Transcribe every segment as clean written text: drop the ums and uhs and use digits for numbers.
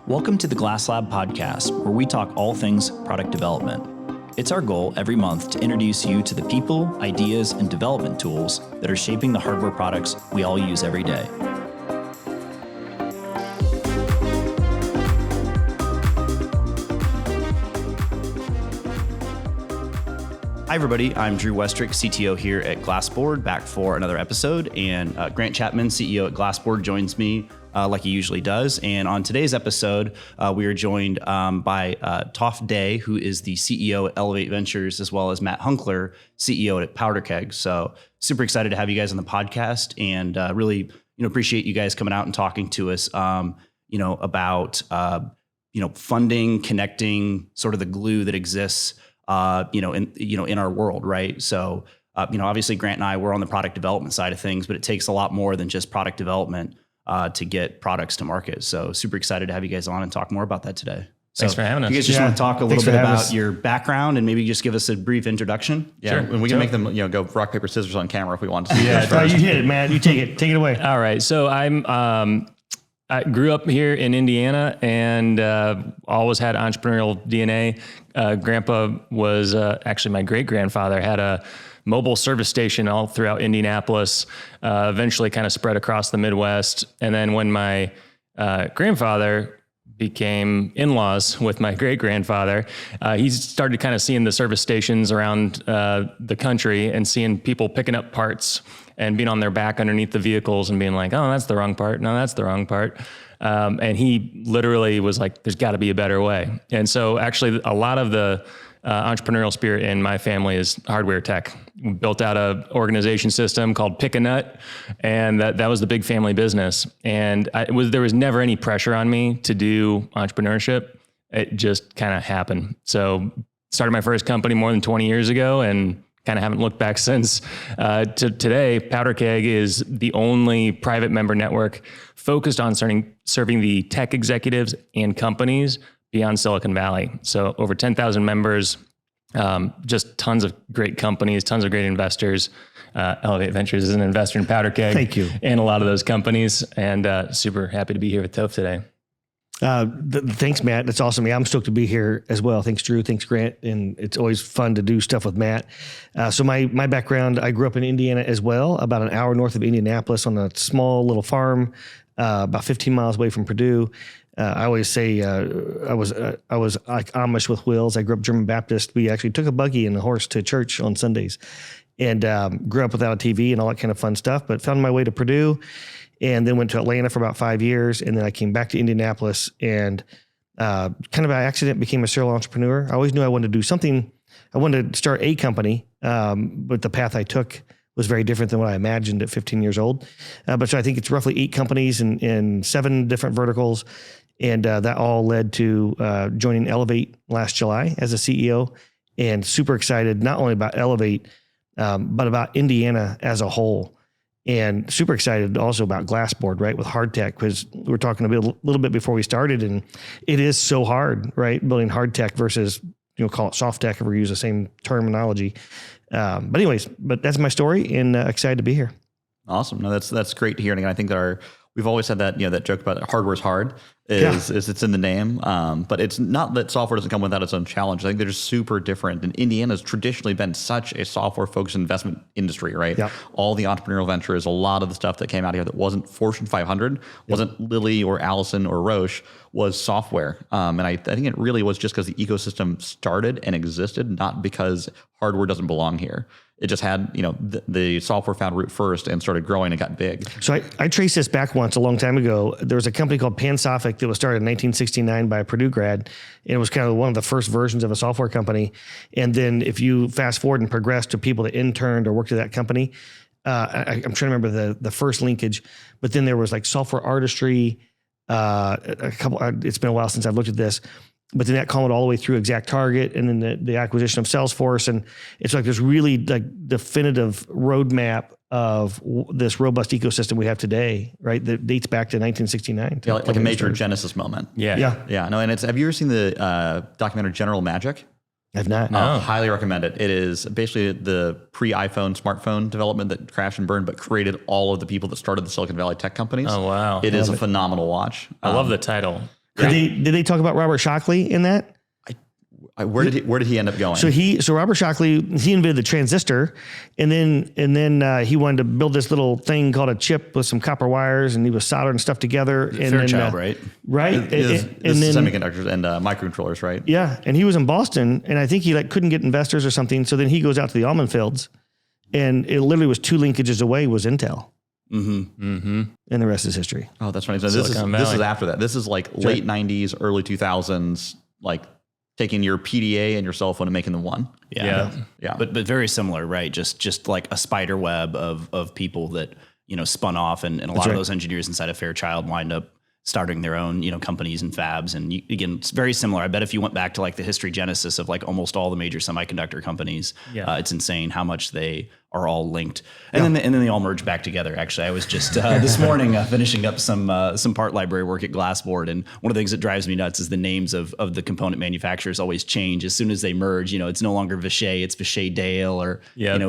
Welcome to the Glasslab podcast, where we talk all things product development. It's our goal every month to introduce you to the people, ideas, and development tools that are shaping the hardware products we all use every day. Hi, everybody. I'm Drew Westrick, CTO here at Glassboard, back for another episode. And Grant Chapman, CEO at Glassboard, joins me like he usually does. And on today's episode, we are joined by Toph Day, who is the CEO at Innovate Ventures, as well as Matt Hunckler, CEO at Powderkeg. So super excited to have you guys on the podcast, and really appreciate you guys coming out and talking to us about funding, connecting, sort of the glue that exists in our world, right? So, obviously Grant and I, we're on the product development side of things, but it takes a lot more than just product development to get products to market. So super excited to have you guys on and talk more about that today. Thanks for having us. You guys just want to talk a little bit about your background and maybe just give us a brief introduction? Yeah, sure. And we can make them, go rock, paper, scissors on camera if we want to. Yeah, you hit it, man. You take it away. All right. So I grew up here in Indiana and always had entrepreneurial DNA. Grandpa was actually my great-grandfather, had a mobile service station all throughout Indianapolis, eventually kind of spread across the Midwest. And then when my grandfather became in-laws with my great-grandfather, he started kind of seeing the service stations around the country and seeing people picking up parts and being on their back underneath the vehicles and being like, oh, that's the wrong part. No, that's the wrong part. And he literally was like, there's got to be a better way. And so actually a lot of the entrepreneurial spirit in my family is hardware tech. We built out an organization system called Pick a Nut, and that was the big family business. And there was never any pressure on me to do entrepreneurship. It just kind of happened. So started my first company more than 20 years ago and kind of haven't looked back since. To today, Powderkeg is the only private member network focused on serving the tech executives and companies beyond Silicon Valley. So over 10,000 members, just tons of great companies, tons of great investors. Innovate Ventures is an investor in Powderkeg. Thank you. And a lot of those companies, and super happy to be here with Toph today. Thanks, Matt. That's awesome. Yeah, I'm stoked to be here as well. Thanks, Drew. Thanks, Grant. And it's always fun to do stuff with Matt. So my background, I grew up in Indiana as well, about an hour north of Indianapolis on a small little farm, about 15 miles away from Purdue. I always say I was like Amish with wheels. I grew up German Baptist. We actually took a buggy and a horse to church on Sundays, and grew up without a TV and all that kind of fun stuff, but found my way to Purdue. And then went to Atlanta for about 5 years. And then I came back to Indianapolis and kind of by accident became a serial entrepreneur. I always knew I wanted to do something. I wanted to start a company, but the path I took was very different than what I imagined at 15 years old. But so I think it's roughly 8 companies in 7 different verticals. And that all led to joining Elevate last July as a CEO, and super excited not only about Elevate, but about Indiana as a whole. And super excited also about Glassboard, right, with hard tech, because we were talking a little bit before we started, and it is so hard, right, building hard tech versus, call it soft tech if we use the same terminology. But that's my story, and excited to be here. Awesome. No, that's great to hear. And I think that we've always had that, that joke about hardware's hard is it's in the name. But it's not that software doesn't come without its own challenge. I think they're just super different. And Indiana's traditionally been such a software-focused investment industry, right? Yep. All the entrepreneurial ventures, a lot of the stuff that came out here that wasn't Fortune 500, wasn't Lilly or Allison or Roche, was software. And I think it really was just because the ecosystem started and existed, not because hardware doesn't belong here. It just had, the software found root first and started growing and got big. So I traced this back once a long time ago. There was a company called Pansophic that was started in 1969 by a Purdue grad. And it was kind of one of the first versions of a software company. And then if you fast forward and progress to people that interned or worked at that company, I'm trying to remember the first linkage, but then there was like Software Artistry, it's been a while since I've looked at this. But then that called all the way through ExactTarget, and then the acquisition of Salesforce. And it's like this really like definitive roadmap of this robust ecosystem we have today, right? That dates back to 1969. Yeah, like a major Genesis moment. Yeah. No, and have you ever seen the documentary General Magic? I've not. No. Highly recommend it. It is basically the pre-iPhone smartphone development that crashed and burned, but created all of the people that started the Silicon Valley tech companies. Oh, wow. It is a phenomenal watch. I love the title. Did they talk about Robert Shockley in that? Where did he end up going? So Robert Shockley, he invented the transistor, and then he wanted to build this little thing called a chip with some copper wires, and he was soldering stuff together. Fairchild, right? Right. This is semiconductors and microcontrollers, right? Yeah, and he was in Boston, and I think he couldn't get investors or something. So then he goes out to the almond fields, and it literally was 2 linkages away was Intel. And the rest is history. Oh, that's funny. So this is after that. This is like late 90s, early 2000s, like taking your PDA and your cell phone and making them one. Yeah. But very similar, right? Just like a spider web of people that, spun off, and a lot of those engineers inside of Fairchild wind up starting their own, companies and fabs. And again, it's very similar. I bet if you went back to like the history genesis of like almost all the major semiconductor companies, it's insane how much they are all linked. And then they all merge back together. Actually, I was just this morning finishing up some part library work at Glassboard, and one of the things that drives me nuts is the names of the component manufacturers always change as soon as they merge. It's no longer Vishay, it's Vishay Dale, or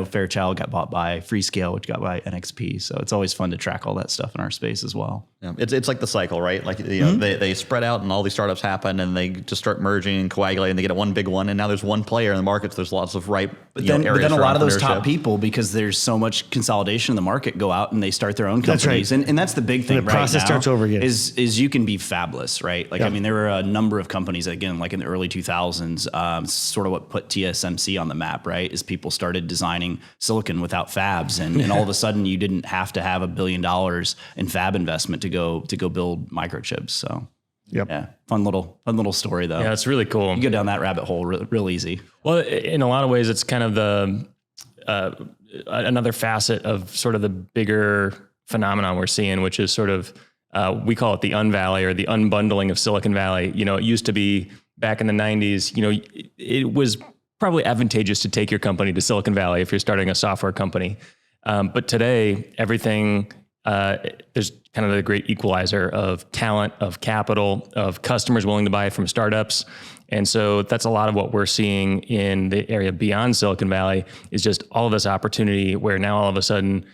Fairchild got bought by Freescale, which got by NXP. So it's always fun to track all that stuff in our space as well. Yeah, it's like the cycle, right? Like they spread out and all these startups happen, and they just start merging and coagulating. They get one big one, and now there's one player in the market. So there's lots of ripe areas. But then a lot of those top people, because there's so much consolidation in the market, go out and they start their own companies. That's right. And that's the big thing the process starts over again. Is you can be fabless, right? Like, I mean, there were a number of companies, again, like in the early 2000s, sort of what put TSMC on the map, right? Is people started designing silicon without fabs. And all of a sudden you didn't have to have $1 billion in fab investment to go build microchips. So yeah, fun little story though. Yeah, it's really cool. You go down that rabbit hole real easy. Well, in a lot of ways, it's kind of the another facet of sort of the bigger phenomenon we're seeing, which is sort of we call it the Unvalley or the unbundling of Silicon Valley. It used to be back in the 90s. It was probably advantageous to take your company to Silicon Valley if you're starting a software company. But today, everything there's kind of the great equalizer of talent, of capital, of customers willing to buy from startups. And so that's a lot of what we're seeing in the area beyond Silicon Valley is just all of this opportunity where now all of a sudden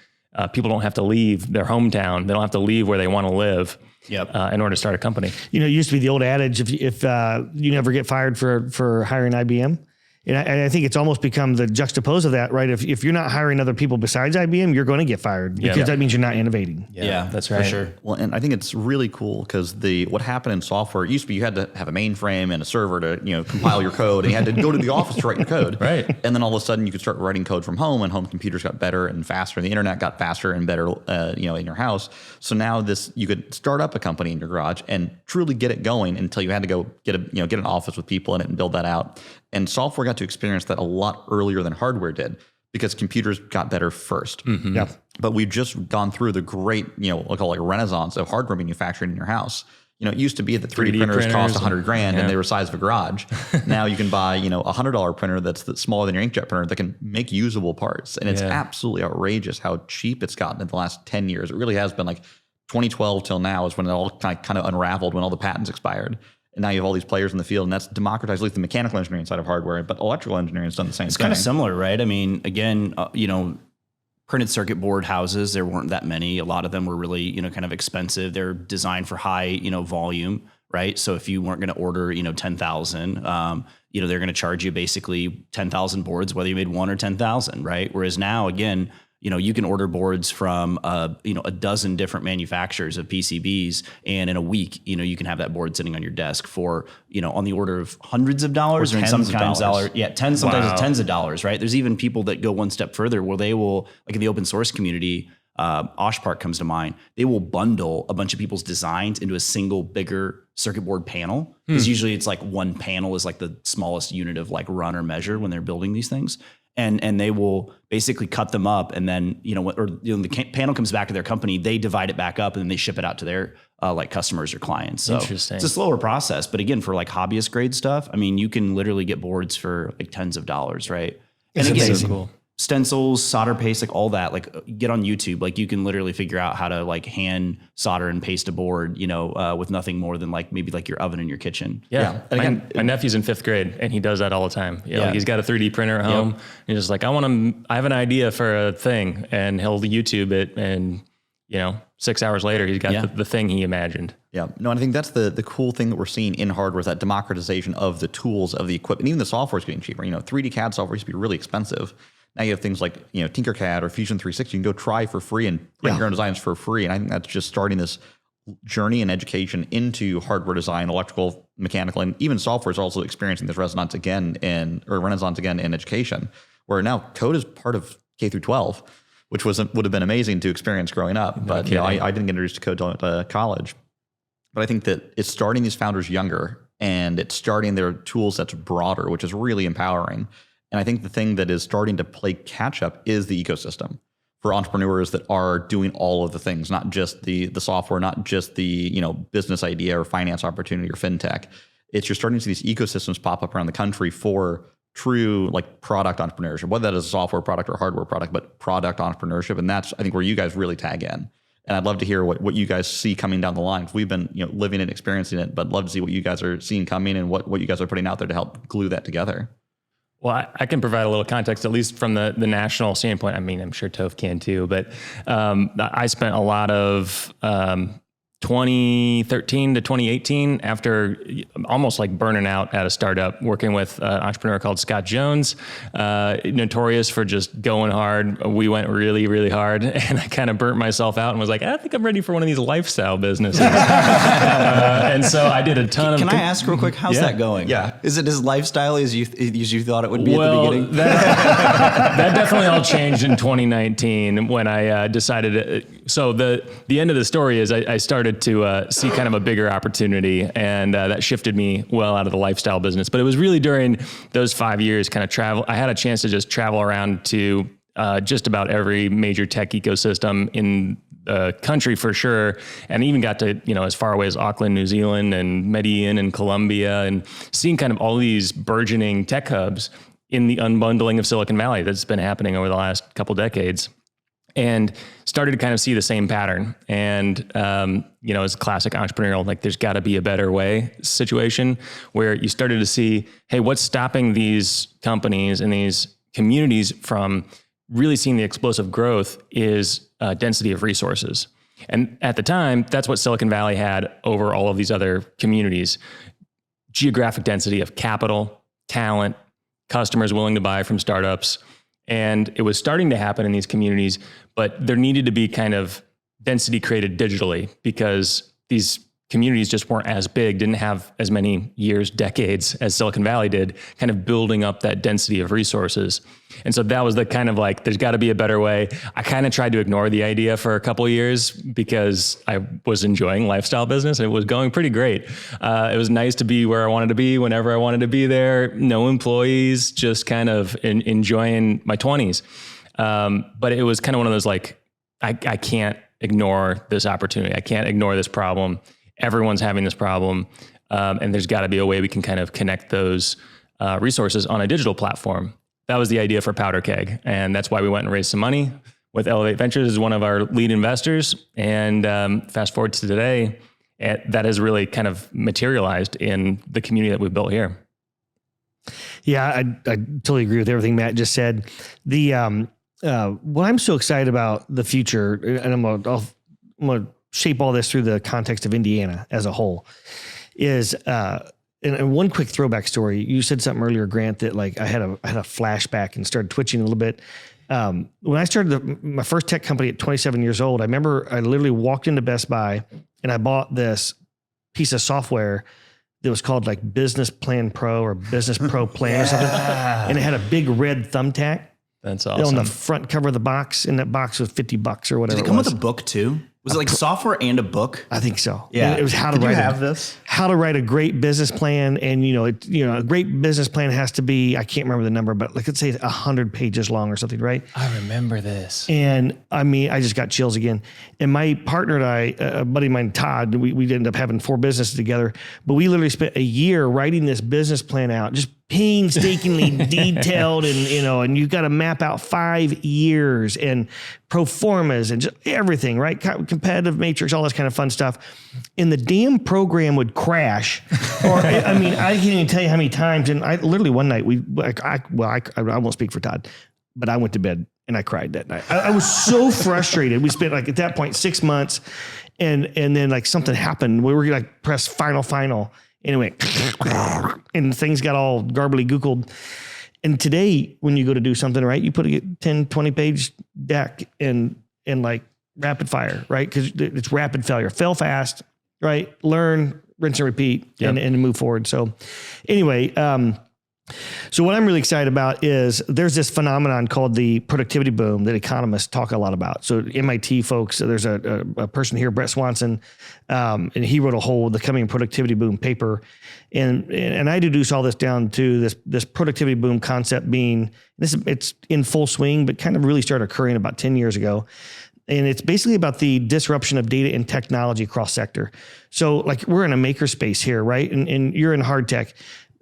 people don't have to leave their hometown. They don't have to leave where they want to live in order to start a company. It used to be the old adage, if you never get fired for hiring IBM. And I think it's almost become the juxtapose of that, right? If you're not hiring other people besides IBM, you're going to get fired because that means you're not innovating. Yeah, that's right. For sure. Well, and I think it's really cool because what happened in software, it used to be you had to have a mainframe and a server to compile your code, and you had to go to the office to write your code. Right. And then all of a sudden you could start writing code from home, and home computers got better and faster, and the internet got faster and better, in your house. So now you could start up a company in your garage and truly get it going until you had to go get an office with people in it and build that out. And software got to experience that a lot earlier than hardware did because computers got better first. Mm-hmm. Yeah. But we've just gone through the great, we'll call it renaissance of hardware manufacturing in your house. It used to be that 3D printers cost $100,000 and they were the size of a garage. Now you can buy, a $100 printer that's smaller than your inkjet printer that can make usable parts. And it's absolutely outrageous how cheap it's gotten in the last 10 years. It really has been like 2012 till now is when it all kind of unraveled, when all the patents expired. And now you have all these players in the field, and that's democratized at least the mechanical engineering side of hardware, but electrical engineering has done the same thing. It's kind of similar, right? I mean, again, printed circuit board houses, there weren't that many. A lot of them were really, kind of expensive. They're designed for high, volume, right? So if you weren't going to order, 10,000, they're going to charge you basically 10,000 boards, whether you made 1 or 10,000, right? Whereas now, again, you can order boards from, a dozen different manufacturers of PCBs, and in a week, you can have that board sitting on your desk for, on the order of hundreds of dollars, or sometimes dollars. Yeah, sometimes it's tens of dollars, right? There's even people that go one step further where they will, like in the open source community, Oshpark comes to mind. They will bundle a bunch of people's designs into a single bigger circuit board panel, because usually it's like one panel is like the smallest unit of like run or measure when they're building these things. And they will basically cut them up, and then the panel comes back to their company. They divide it back up, and then they ship it out to their like customers or clients. So it's a slower process, but again, for like hobbyist grade stuff, I mean, you can literally get boards for like tens of dollars, right? It's and again, amazing. Cool. Stencils, solder paste, like all that, like get on YouTube, like you can literally figure out how to like hand solder and paste a board, with nothing more than like maybe like your oven in your kitchen. Yeah. And again, my nephew's in 5th grade and he does that all the time. Like he's got a 3D printer at home. And he's just like, I have an idea for a thing, and he'll YouTube it and 6 hours later, he's got the thing he imagined. Yeah, no, and I think that's the cool thing that we're seeing in hardware is that democratization of the tools, of the equipment. Even the software is getting cheaper. 3D CAD software used to be really expensive. Now you have things like Tinkercad or Fusion 360. You can go try for free and print your own designs for free. And I think that's just starting this journey in education into hardware design, electrical, mechanical, and even software is also experiencing this renaissance again in education, where now code is part of K through 12, which would have been amazing to experience growing up. But I didn't get introduced to code until college. But I think that it's starting these founders younger, and it's starting their tool sets broader, which is really empowering. And I think the thing that is starting to play catch up is the ecosystem for entrepreneurs that are doing all of the things, not just the software, not just the business idea or finance opportunity or fintech. You're starting to see these ecosystems pop up around the country for true like product entrepreneurship, whether that is a software product or hardware product, but product entrepreneurship. And that's, I think, where you guys really tag in. And I'd love to hear what you guys see coming down the line. We've been living and experiencing it, but love to see what you guys are seeing coming and what you guys are putting out there to help glue that together. Well, I can provide a little context, at least from the national standpoint. I mean, I'm sure Toph can too, but I spent a lot of 2013 to 2018, after almost like burning out at a startup, working with an entrepreneur called Scott Jones, notorious for just going hard. We went really, really hard, and I kind of burnt myself out and was like, I think I'm ready for one of these lifestyle businesses. And so I did a ton of... Can I ask real quick, how's that going? Yeah. Is it as lifestyle as you thought it would be at the beginning? That definitely all changed in 2019 when I decided... So the end of the story is I started to see kind of a bigger opportunity, and that shifted me well out of the lifestyle business. But it was really during those 5 years kind of travel. I had a chance to just travel around to just about every major tech ecosystem in the country for sure. And even got to, as far away as Auckland, New Zealand, and Medellin and Colombia, and seeing kind of all these burgeoning tech hubs in the unbundling of Silicon Valley that's been happening over the last couple decades. And started to kind of see the same pattern. And, as classic entrepreneurial, like there's got to be a better way situation, where you started to see, hey, what's stopping these companies and these communities from really seeing the explosive growth is density of resources. And at the time, that's what Silicon Valley had over all of these other communities: geographic density of capital, talent, customers willing to buy from startups. And it was starting to happen in these communities, but there needed to be kind of density created digitally, because these communities just weren't as big, didn't have as many years, decades as Silicon Valley did, kind of building up that density of resources. And so that was the kind of like, there's got to be a better way. I kind of tried to ignore the idea for a couple of years because I was enjoying lifestyle business and it was going pretty great. It was nice to be where I wanted to be whenever I wanted to be there. No employees, just kind of enjoying my 20s. But it was kind of one of those like, I can't ignore this opportunity. I can't ignore this problem. Everyone's having this problem. And there's got to be a way we can kind of connect those resources on a digital platform. That was the idea for Powderkeg. And that's why we went and raised some money with Elevate Ventures as one of our lead investors. And fast forward to today, that has really kind of materialized in the community that we've built here. Yeah, I totally agree with everything Matt just said. What I'm so excited about the future, and I'm gonna shape all this through the context of Indiana as a whole, is and one quick throwback story. You said something earlier, Grant, that like I had a flashback and started twitching a little bit. When I started my first tech company at 27 years old, I remember I literally walked into Best Buy and I bought this piece of software that was called like Business Plan Pro or Business Pro Plan or something. And it had a big red thumbtack. That's awesome. On the front cover of the box, and that box was $50 or whatever. Did it come with a book too? Was it like software and a book? I think so. Yeah. And it was how to write a great business plan. And, a great business plan has to be, I can't remember the number, but like, let's say 100 pages long or something, right? I remember this. And I mean, I just got chills again. And my partner and I, a buddy of mine, Todd, we ended up having 4 businesses together, but we literally spent a year writing this business plan out, just painstakingly detailed, and you've got to map out 5 years and pro formas and just everything, right? Competitive matrix, all this kind of fun stuff. And the damn program would crash. Or, I mean, I can't even tell you how many times. And I literally one night I won't speak for Todd, but I went to bed and I cried that night. I was so frustrated. We spent like at that point 6 months, and then like something happened. We were like press final, anyway, and things got all garbly googled. And today, when you go to do something, right, you put a 10, 20 page deck and like rapid fire, right? Because it's rapid failure. Fail fast, right? Learn, rinse and repeat, and move forward. So anyway, so what I'm really excited about is there's this phenomenon called the productivity boom that economists talk a lot about. So MIT folks, there's a person here, Brett Swanson, and he wrote a whole The Coming Productivity Boom paper. And I deduce all this down to this productivity boom concept being, it's in full swing, but kind of really started occurring about 10 years ago. And it's basically about the disruption of data and technology across sector. So like we're in a maker space here, right? And you're in hard tech.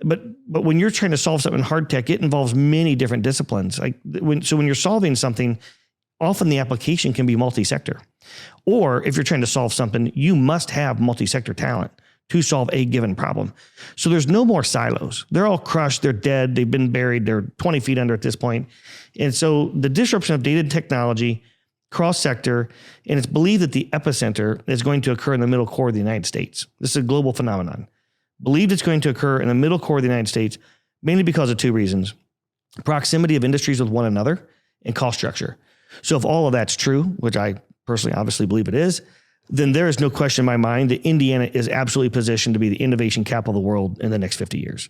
But when you're trying to solve something in hard tech, it involves many different disciplines. Like when you're solving something, often the application can be multi-sector. Or if you're trying to solve something, you must have multi-sector talent to solve a given problem. So there's no more silos. They're all crushed. They're dead. They've been buried. They're 20 feet under at this point. And so the disruption of data and technology cross-sector, and it's believed that the epicenter is going to occur in the middle core of the United States. This is a global phenomenon. Believed it's going to occur in the middle core of the United States, mainly because of two reasons: proximity of industries with one another and cost structure. So if all of that's true, which I personally obviously believe it is, then there is no question in my mind that Indiana is absolutely positioned to be the innovation capital of the world in the next 50 years.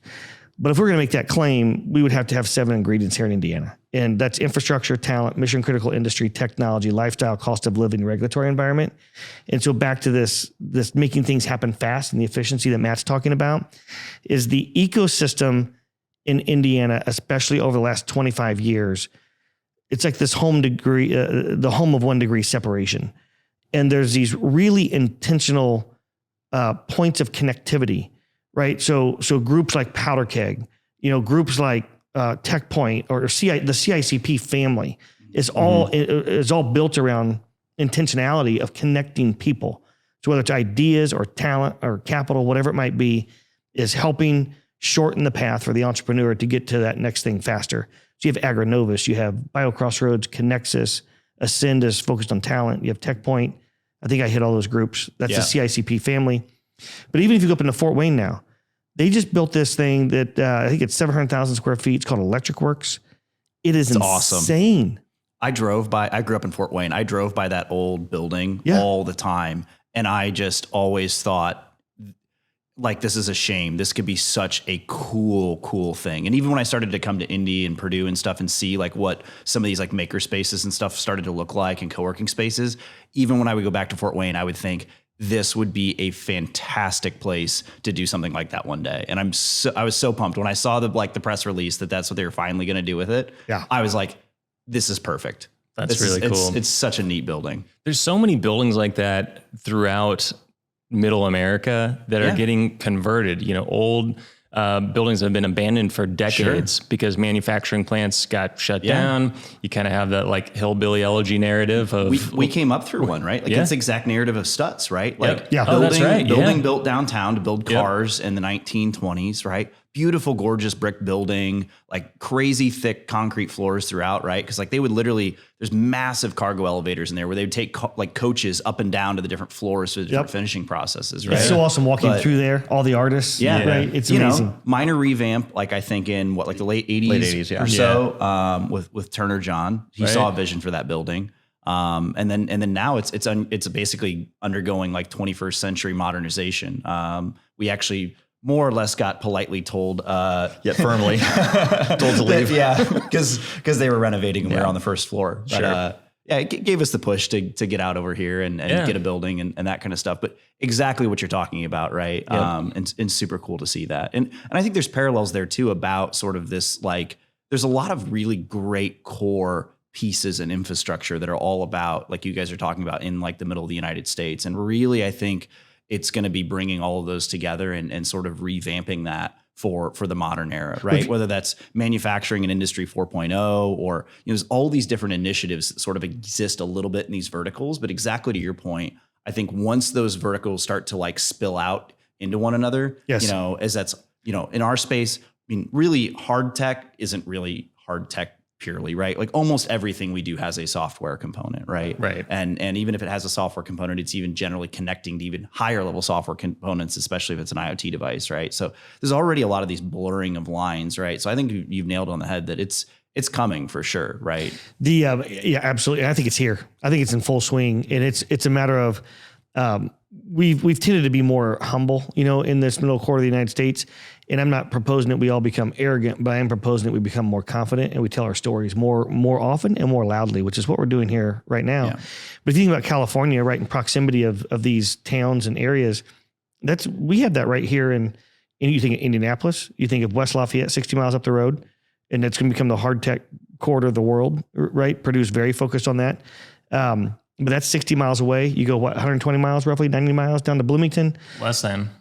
But if we're going to make that claim, we would have to have 7 ingredients here in Indiana. And that's infrastructure, talent, mission critical industry, technology, lifestyle, cost of living, regulatory environment. And so back to this making things happen fast and the efficiency that Matt's talking about is the ecosystem in Indiana, especially over the last 25 years. It's like this the home of 1 degree separation. And there's these really intentional points of connectivity, right? So groups like Powderkeg, groups like Tech Point or the CICP family is all built around intentionality of connecting people. So whether it's ideas or talent or capital, whatever it might be, is helping shorten the path for the entrepreneur to get to that next thing faster. So you have AgriNovus, you have BioCrossroads, Connexus, Ascend is focused on talent. You have Tech Point. I think I hit all those groups. That's the CICP family. But even if you go up into Fort Wayne now, they just built this thing that I think it's 700,000 square feet. It's called Electric Works. It's insane. Awesome. I grew up in Fort Wayne. I drove by that old building all the time. And I just always thought, like, this is a shame. This could be such a cool thing. And even when I started to come to Indy and Purdue and stuff and see like what some of these like maker spaces and stuff started to look like and co-working spaces, even when I would go back to Fort Wayne, I would think this would be a fantastic place to do something like that one day. And I was so pumped when I saw the press release that's what they were finally going to do with it. Yeah. I was like, this is perfect. That's really cool. It's such a neat building. There's so many buildings like that throughout Middle America that are getting converted, old buildings that have been abandoned for decades because manufacturing plants got shut down. You kind of have that like hillbilly elegy narrative of we came up through one, right? Like it's the exact narrative of Stutz, right? Like building built downtown to build cars in the 1920s, right? Beautiful, gorgeous brick building, like crazy thick concrete floors throughout, right? Because like they would literally, there's massive cargo elevators in there where they would take coaches up and down to the different floors for the different finishing processes, right? It's so awesome walking through there, all the artists, right? It's amazing. Minor revamp, like I think in the late 80s or so, with Turner John. He saw a vision for that building. And then now it's basically undergoing like 21st century modernization. We actually more or less got politely told, yet firmly told to leave. Because they were renovating and we were on the first floor. But it gave us the push to get out over here and get a building and that kind of stuff. But exactly what you're talking about, right? And super cool to see that. And I think there's parallels there too about sort of this, like, there's a lot of really great core pieces and infrastructure that are all about, like you guys are talking about, in like the middle of the United States. And really, I think it's going to be bringing all of those together and sort of revamping that for the modern era, right? Whether that's manufacturing and industry 4.0 or, there's all these different initiatives that sort of exist a little bit in these verticals. But exactly to your point, I think once those verticals start to like spill out into one another, as that's, in our space, I mean, really hard tech isn't really hard tech purely, right? Like almost everything we do has a software component, right? Right. And even if it has a software component, it's even generally connecting to even higher level software components, especially if it's an IoT device, right? So there's already a lot of these blurring of lines, right? So I think you've nailed on the head that it's coming for sure, right? Yeah, absolutely. I think it's here. I think it's in full swing, and it's a matter of we've tended to be more humble, in this middle quarter of the United States. And I'm not proposing that we all become arrogant, but I am proposing that we become more confident and we tell our stories more often and more loudly, which is what we're doing here right now. Yeah. But if you think about California, right in proximity of these towns and areas, we have that right here. And you think of Indianapolis, you think of West Lafayette, 60 miles up the road, and it's going to become the hard tech corridor of the world, right? Purdue's very focused on that. But that's 60 miles away. You go, 120 miles, roughly 90 miles down to Bloomington. Less than.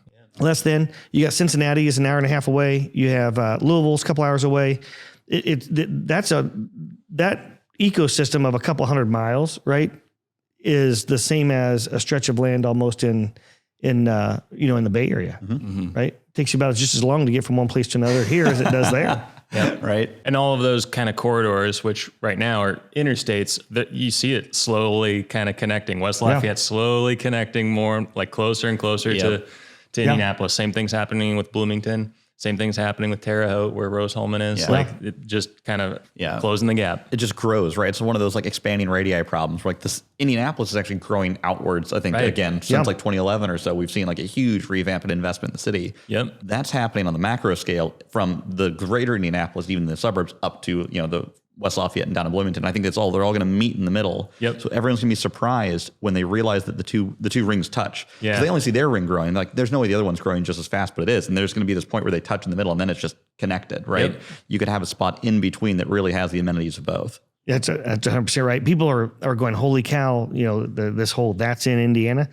You got Cincinnati is an hour and a half away. You have Louisville's a couple hours away. That ecosystem of a couple hundred miles, right, is the same as a stretch of land almost in the Bay Area, right? It takes you about just as long to get from one place to another here as it does there. Yeah, right. And all of those kind of corridors, which right now are interstates, that you see it slowly kind of connecting. West Lafayette slowly connecting more, like closer and closer to Indianapolis. Same thing's happening with Bloomington. Same thing's happening with Terre Haute, where Rose-Hulman is. Yeah. Like it just kind of closing the gap. It just grows, right? So one of those like expanding radii problems. Like this, Indianapolis is actually growing outwards. I think again since like 2011 or so, we've seen like a huge revamp and investment in the city. Yep, that's happening on the macro scale from the greater Indianapolis, even the suburbs, up to the West Lafayette and down in Bloomington. I think they're all going to meet in the middle. Yep. So everyone's going to be surprised when they realize that the two rings touch. Yeah. So they only see their ring growing. Like there's no way the other one's growing just as fast, but it is. And there's going to be this point where they touch in the middle, and then it's just connected, right? Yep. You could have a spot in between that really has the amenities of both. Yeah, that's 100% right. People are going, holy cow, this whole that's in Indiana.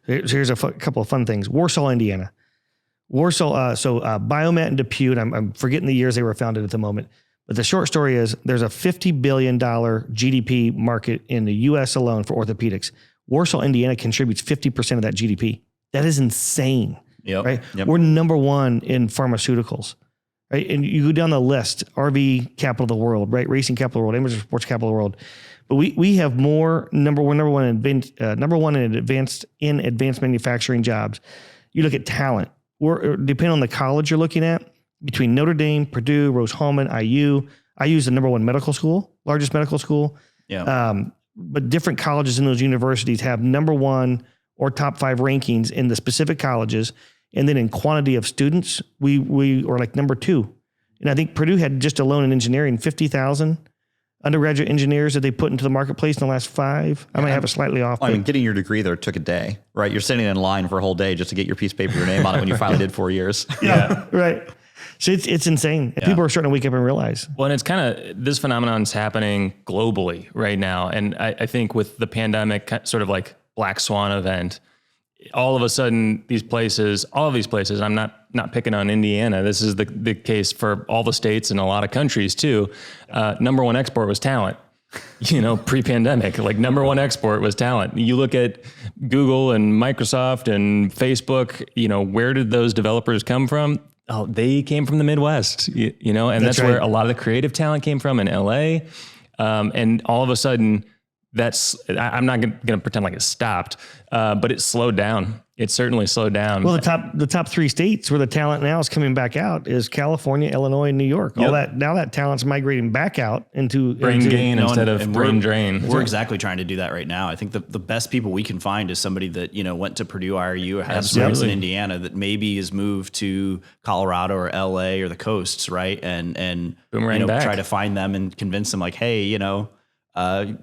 Here's a couple of fun things. Warsaw, Indiana. Biomet and Depew, and I'm forgetting the years they were founded at the moment. But the short story is there's a $50 billion GDP market in the U.S. alone for orthopedics. Warsaw, Indiana contributes 50% of that GDP. That is insane, right? Yep. We're number one in pharmaceuticals, right? And you go down the list, RV capital of the world, right? Racing capital of the world, amateur sports capital of the world. But we have more number one in advanced manufacturing jobs. You look at talent. Depending on the college you're looking at, between Notre Dame, Purdue, Rose-Hulman, IU. IU is the number one medical school, largest medical school. Yeah. But different colleges in those universities have number one or top 5 rankings in the specific colleges. And then in quantity of students, we are like number 2. And I think Purdue had just alone in engineering 50,000 undergraduate engineers that they put into the marketplace in the last 5. I might have it slightly off. I mean, getting your degree there took a day, right? You're sitting in line for a whole day just to get your piece of paper, your name on it when you finally did 4 years. Yeah, right. So it's insane. Yeah. People are starting to wake up and realize. Well, and it's kind of, this phenomenon's happening globally right now. And I think with the pandemic sort of like black swan event, all of a sudden all of these places, I'm not picking on Indiana. This is the case for all the states and a lot of countries too. Number one export was talent. Pre-pandemic, like number one export was talent. You look at Google and Microsoft and Facebook, where did those developers come from? Oh, they came from the Midwest, and that's right. Where a lot of the creative talent came from in LA. And all of a sudden I'm not going to pretend like it stopped, but it slowed down. It certainly slowed down. Well, the top 3 states where the talent now is coming back out is California, Illinois, and New York. Yep. Now that talent's migrating back out into brain gain instead of brain drain. We're exactly trying to do that right now. I think the best people we can find is somebody that went to Purdue, IRU, or has roots in Indiana that maybe has moved to Colorado or LA or the coasts, right? And try to find them and convince them like, hey,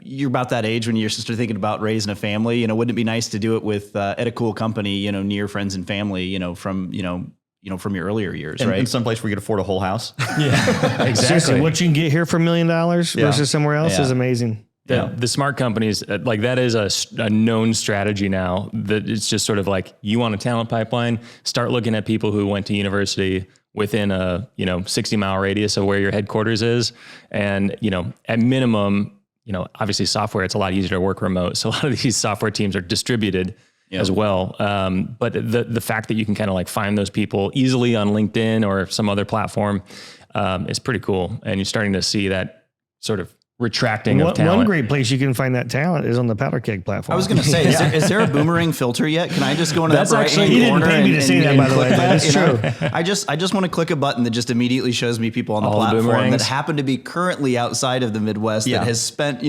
you're about that age when you're thinking about raising a family. Wouldn't it be nice to do it with at a cool company, near friends and family, from your earlier years, right? In some place where you could afford a whole house. Yeah, exactly. Seriously, what you can get here for $1 million versus somewhere else is amazing. The smart companies, like that is a known strategy now. That it's just sort of like, you want a talent pipeline, start looking at people who went to university within a 60-mile radius of where your headquarters is, and at minimum. Obviously software, it's a lot easier to work remote. So a lot of these software teams are distributed as well. But the fact that you can kind of like find those people easily on LinkedIn or some other platform is pretty cool. And you're starting to see that sort of retracting of One talent. great place you can find that talent is on the Powderkeg platform. I was going to say, is there a boomerang filter yet? Can I just go into That's that actually- right-hand He didn't corner pay me to say that, by the way, click but it's you know? true. I just want to click a button that just immediately shows me people on the All the platform boomerangs. that happen to be currently outside of the Midwest Yeah. that has spent,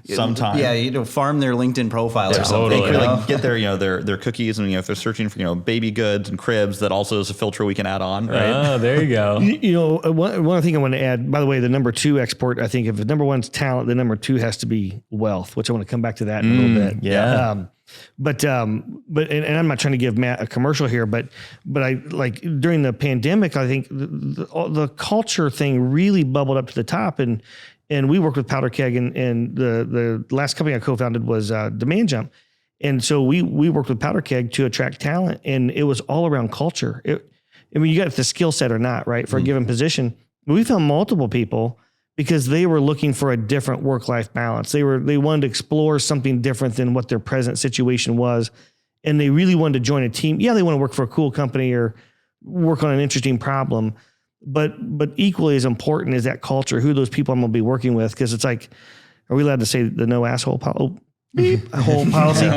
Some time. farm their LinkedIn profile or something. totally. you They know? like get their cookies, and if they're searching for baby goods and cribs, that also is a filter we can add on, right? Oh, there you go. One thing I want to add, by the way, the number 2 export, I think if the number 1's talent, the number 2 has to be wealth, which I want to come back to that in a little bit. yeah. But I'm not trying to give Matt a commercial here, but I like during the pandemic, I think the culture thing really bubbled up to the top, and we worked with Powderkeg, and the last company I co-founded was Demand Jump, and so we worked with Powderkeg to attract talent, and it was all around culture. You got the skill set or not, right, for a given position. We found multiple people because they were looking for a different work-life balance. They wanted to explore something different than what their present situation was, and they really wanted to join a team. Yeah, they want to work for a cool company or work on an interesting problem, but equally as important is that culture, who those people I'm going to be working with, because it's like, are we allowed to say the no asshole whole policy?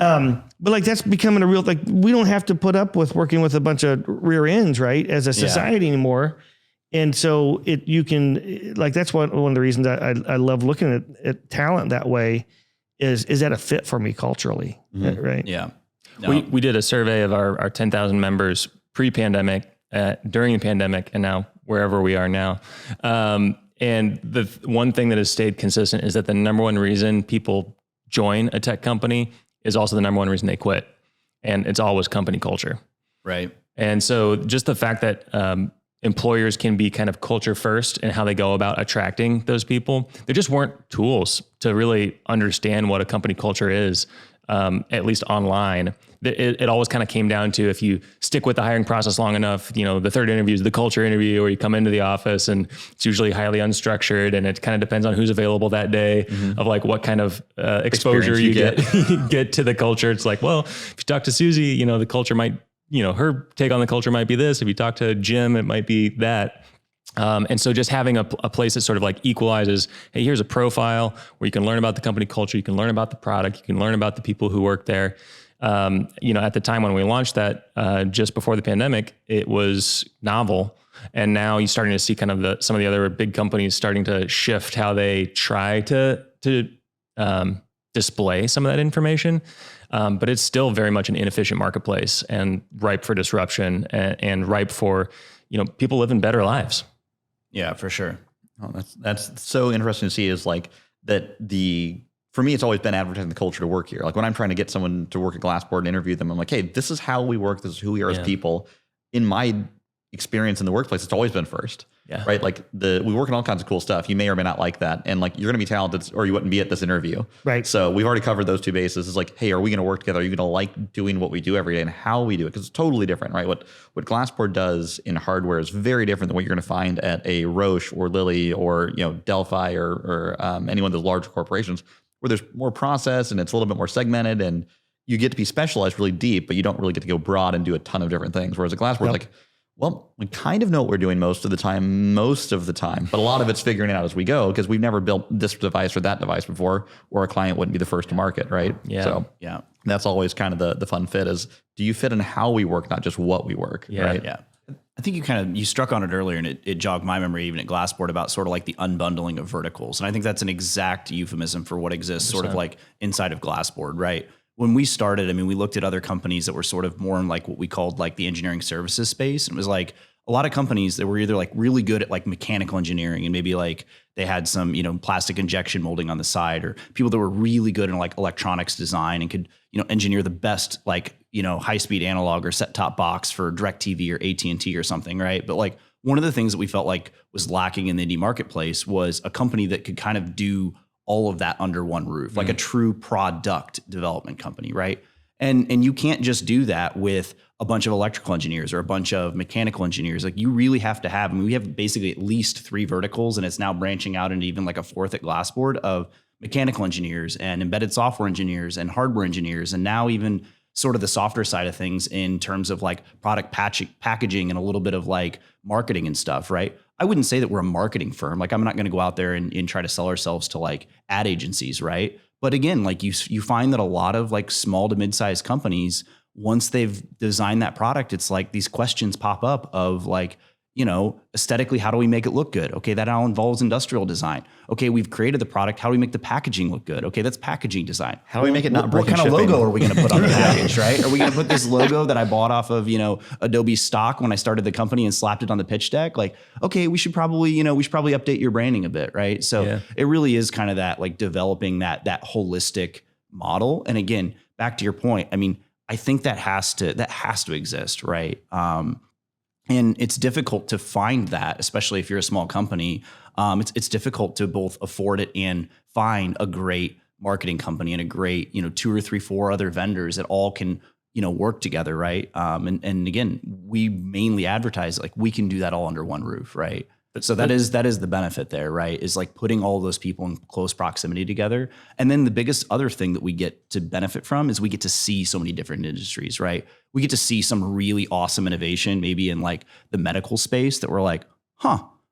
But like that's becoming a real, like we don't have to put up with working with a bunch of rear ends, right, as a society anymore. And so you can, like, that's one of the reasons I love looking at talent that way is that a fit for me culturally, right? Yeah. No. We did a survey of our 10,000 members pre-pandemic, during the pandemic, and now wherever we are now. And the one thing that has stayed consistent is that the number one reason people join a tech company is also the number one reason they quit. And it's always company culture. Right. And so just the fact that employers can be kind of culture first in how they go about attracting those people, there just weren't tools to really understand what a company culture is, at least online. It always kind of came down to, if you stick with the hiring process long enough, the third interview is the culture interview, where you come into the office and it's usually highly unstructured, and it kind of depends on who's available that day, of like what kind of exposure you get to the culture. It's like, well, if you talk to Susie, the culture might, her take on the culture might be this. If you talk to Jim, it might be that. And so just having a place that sort of like equalizes, hey, here's a profile where you can learn about the company culture, you can learn about the product, you can learn about the people who work there. At the time when we launched that, just before the pandemic, it was novel. And now you're starting to see kind of some of the other big companies starting to shift how they try to display some of that information. But it's still very much an inefficient marketplace and ripe for disruption and ripe for, people living better lives. Yeah, for sure. Oh, that's so interesting to see, is like that for me, it's always been advertising the culture to work here. Like when I'm trying to get someone to work at Glassboard and interview them, I'm like, hey, this is how we work. This is who we are as people. In my experience in the workplace, it's always been first, right? Like we work on all kinds of cool stuff. You may or may not like that. And like, you're going to be talented or you wouldn't be at this interview. Right. So we've already covered those two bases. It's like, hey, are we going to work together? Are you going to like doing what we do every day and how we do it? Because it's totally different, right? What Glassboard does in hardware is very different than what you're going to find at a Roche or Lilly or, Delphi or any one of those large corporations, where there's more process and it's a little bit more segmented and you get to be specialized really deep, but you don't really get to go broad and do a ton of different things. Whereas at Glassboard, like, well, we kind of know what we're doing most of the time, but a lot of it's figuring it out as we go, because we've never built this device or that device before, or a client wouldn't be the first to market, right? Yeah. So that's always kind of the fun fit is, do you fit in how we work, not just what we work, right? Yeah. I think you struck on it earlier, and it jogged my memory even at Glassboard about sort of like the unbundling of verticals. And I think that's an exact euphemism for what exists 100%. Sort of like inside of Glassboard, right? When we started, I mean, we looked at other companies that were sort of more in like what we called like the engineering services space. And it was like a lot of companies that were either like really good at like mechanical engineering and maybe like they had some, plastic injection molding on the side, or people that were really good in like electronics design and could, engineer the best like, high-speed analog or set-top box for DirecTV or AT&T or something, right? But like one of the things that we felt like was lacking in the indie marketplace was a company that could kind of do all of that under one roof, like a true product development company, right? And you can't just do that with a bunch of electrical engineers or a bunch of mechanical engineers. Like you really have to have, we have basically at least 3 verticals, and it's now branching out into even like a 4th at Glassboard of mechanical engineers and embedded software engineers and hardware engineers, and now even sort of the softer side of things in terms of like product packaging and a little bit of like marketing and stuff, right? I wouldn't say that we're a marketing firm. Like I'm not going to go out there and try to sell ourselves to like ad agencies, right? But again, like you find that a lot of like small to mid-sized companies, once they've designed that product, it's like these questions pop up of like, you know, aesthetically, how do we make it look good? Okay, that now involves industrial design. Okay, we've created the product. How do we make the packaging look good? Okay, that's packaging design. How do we make it not break What kind of shipping? logo are we going to put on the package, right? Are we going to put this logo that I bought off of, you know, Adobe stock when I started the company and slapped it on the pitch deck? Like, okay, we should probably update your branding a bit, right? So it really is kind of that like developing that holistic model. And again, back to your point, I mean, I think that has to exist, right? And it's difficult to find that, especially if you're a small company. It's difficult to both afford it and find a great marketing company and a great, you know, 2 or 3, 4 other vendors that all can, you know, work together, right? And again, we mainly advertise like we can do that all under one roof, right? So that is the benefit there, right? Is like putting all those people in close proximity together. And then the biggest other thing that we get to benefit from is we get to see so many different industries, right? We get to see some really awesome innovation, maybe in like the medical space that we're like,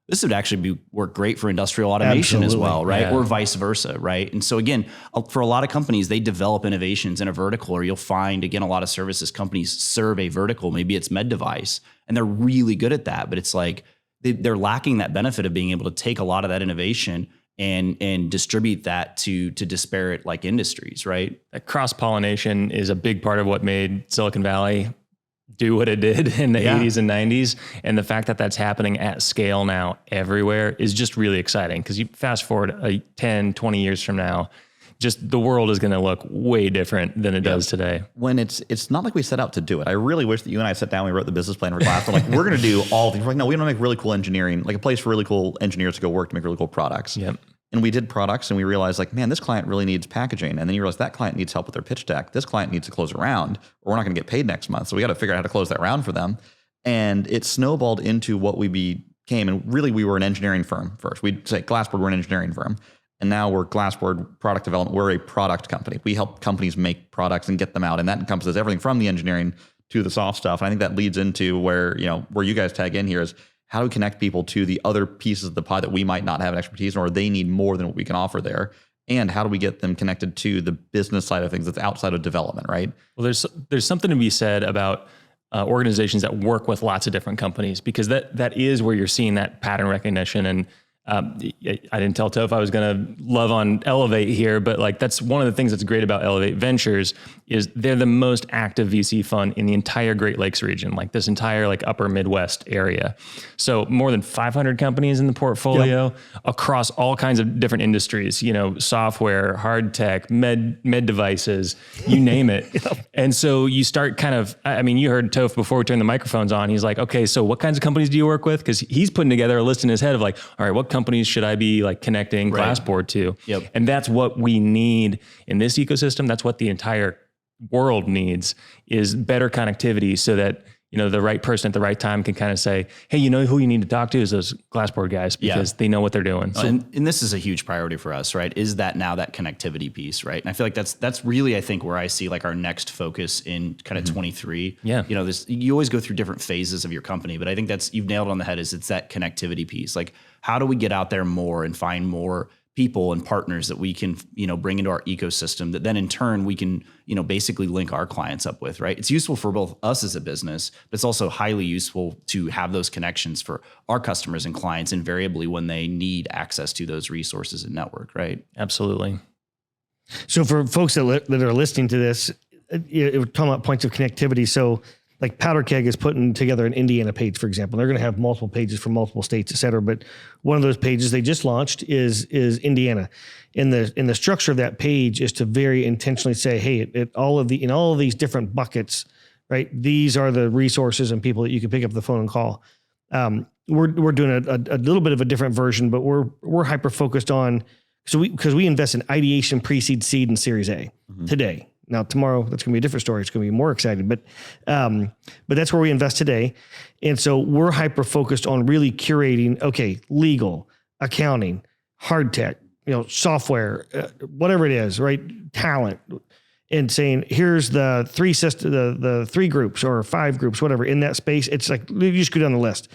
this would actually work great for industrial automation as well, right? Or vice versa, right? And so again, for a lot of companies, they develop innovations in a vertical, or you'll find, again, a lot of services companies serve a vertical, maybe it's med device, and they're really good at that, but it's like, they're lacking that benefit of being able to take a lot of that innovation and distribute that to disparate like industries, right? That cross-pollination is a big part of what made Silicon Valley do what it did in the 80s and 90s. And the fact that that's happening at scale now everywhere is just really exciting, because you fast forward 10, 20 years from now, just the world is going to look way different than it does today. When it's not like we set out to do it. I really wish that you and I sat down, we wrote the business plan for Glass. We're like, we're going to do all things. We're like, no, we want to make really cool engineering, like a place for really cool engineers to go work to make really cool products. Yep. And we did products, and we realized like, man, this client really needs packaging. And then you realize that client needs help with their pitch deck. This client needs to close a round, or we're not going to get paid next month. So we got to figure out how to close that round for them. And it snowballed into what we became. And really, we were an engineering firm first. We'd say Glassboard, we're an engineering firm. And now we're Glassboard product development. We're a product company. We help companies make products and get them out. And that encompasses everything from the engineering to the soft stuff. And I think that leads into where you guys tag in here is, how do we connect people to the other pieces of the pie that we might not have an expertise in, or they need more than what we can offer there? And how do we get them connected to the business side of things that's outside of development, right? Well, there's something to be said about organizations that work with lots of different companies, because that is where you're seeing that pattern recognition. And I didn't tell Toph I was going to love on Elevate here, but like that's one of the things that's great about Elevate Ventures is they're the most active VC fund in the entire Great Lakes region, like this entire like upper Midwest area. So more than 500 companies in the portfolio across all kinds of different industries, software, hard tech, med devices, you name it. And so you start kind of, you heard Toph before we turned the microphones on, he's like, okay, so what kinds of companies do you work with? Because he's putting together a list in his head of like, all right, what companies should I be like connecting Glassboard to? Yep. And that's what we need in this ecosystem. That's what the entire world needs, is better connectivity, so that the right person at the right time can kind of say, hey, who you need to talk to is those Glassboard guys, because they know what they're doing. So, and this is a huge priority for us, right? Is that now that connectivity piece, right? And I feel like that's really, I think, where I see like our next focus in kind of 23. Yeah. You always go through different phases of your company, but I think you've nailed it on the head, is it's that connectivity piece. Like, how do we get out there more and find more people and partners that we can, bring into our ecosystem that then in turn we can, basically link our clients up with, right? It's useful for both us as a business, but it's also highly useful to have those connections for our customers and clients invariably when they need access to those resources and network, right? Absolutely. So for folks that are listening to this, we're talking about points of connectivity. So like Powderkeg is putting together an Indiana page, for example. They're going to have multiple pages from multiple states, et cetera. But one of those pages they just launched is Indiana. In the structure of that page is to very intentionally say, hey, in all of these different buckets, right? These are the resources and people that you can pick up the phone and call. We're doing a little bit of a different version, but we're hyper focused on, because we invest in ideation, pre-seed, seed, and Series A today. Now, tomorrow, that's going to be a different story. It's going to be more exciting, but that's where we invest today. And so we're hyper-focused on really curating, okay, legal, accounting, hard tech, software, whatever it is, right? Talent. and saying, here's the the 3 groups or 5 groups, whatever in that space. It's like, you just go down the list.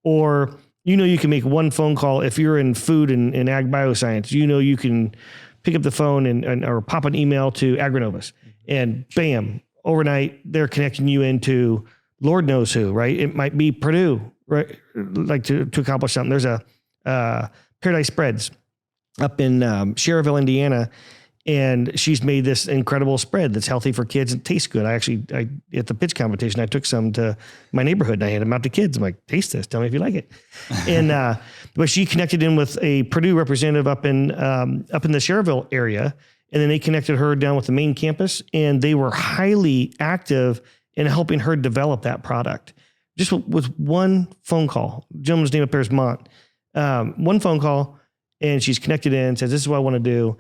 Or, you can make one phone call if you're in food and ag bioscience. You can pick up the phone and or pop an email to Agronovus, and bam, overnight they're connecting you into Lord knows who, right? It might be Purdue, right? Like to accomplish something. There's a Paradise Spreads up in Cherville, Indiana, and she's made this incredible spread that's healthy for kids and tastes good. I at the pitch competition, I took some to my neighborhood and I handed them out to kids. I'm like, taste this, tell me if you like it. And but she connected in with a Purdue representative up in the Cherville area, and then they connected her down with the main campus, and they were highly active in helping her develop that product. Just with one phone call. The gentleman's name up there is Mont. One phone call, and she's connected in, says, this is what I want to do.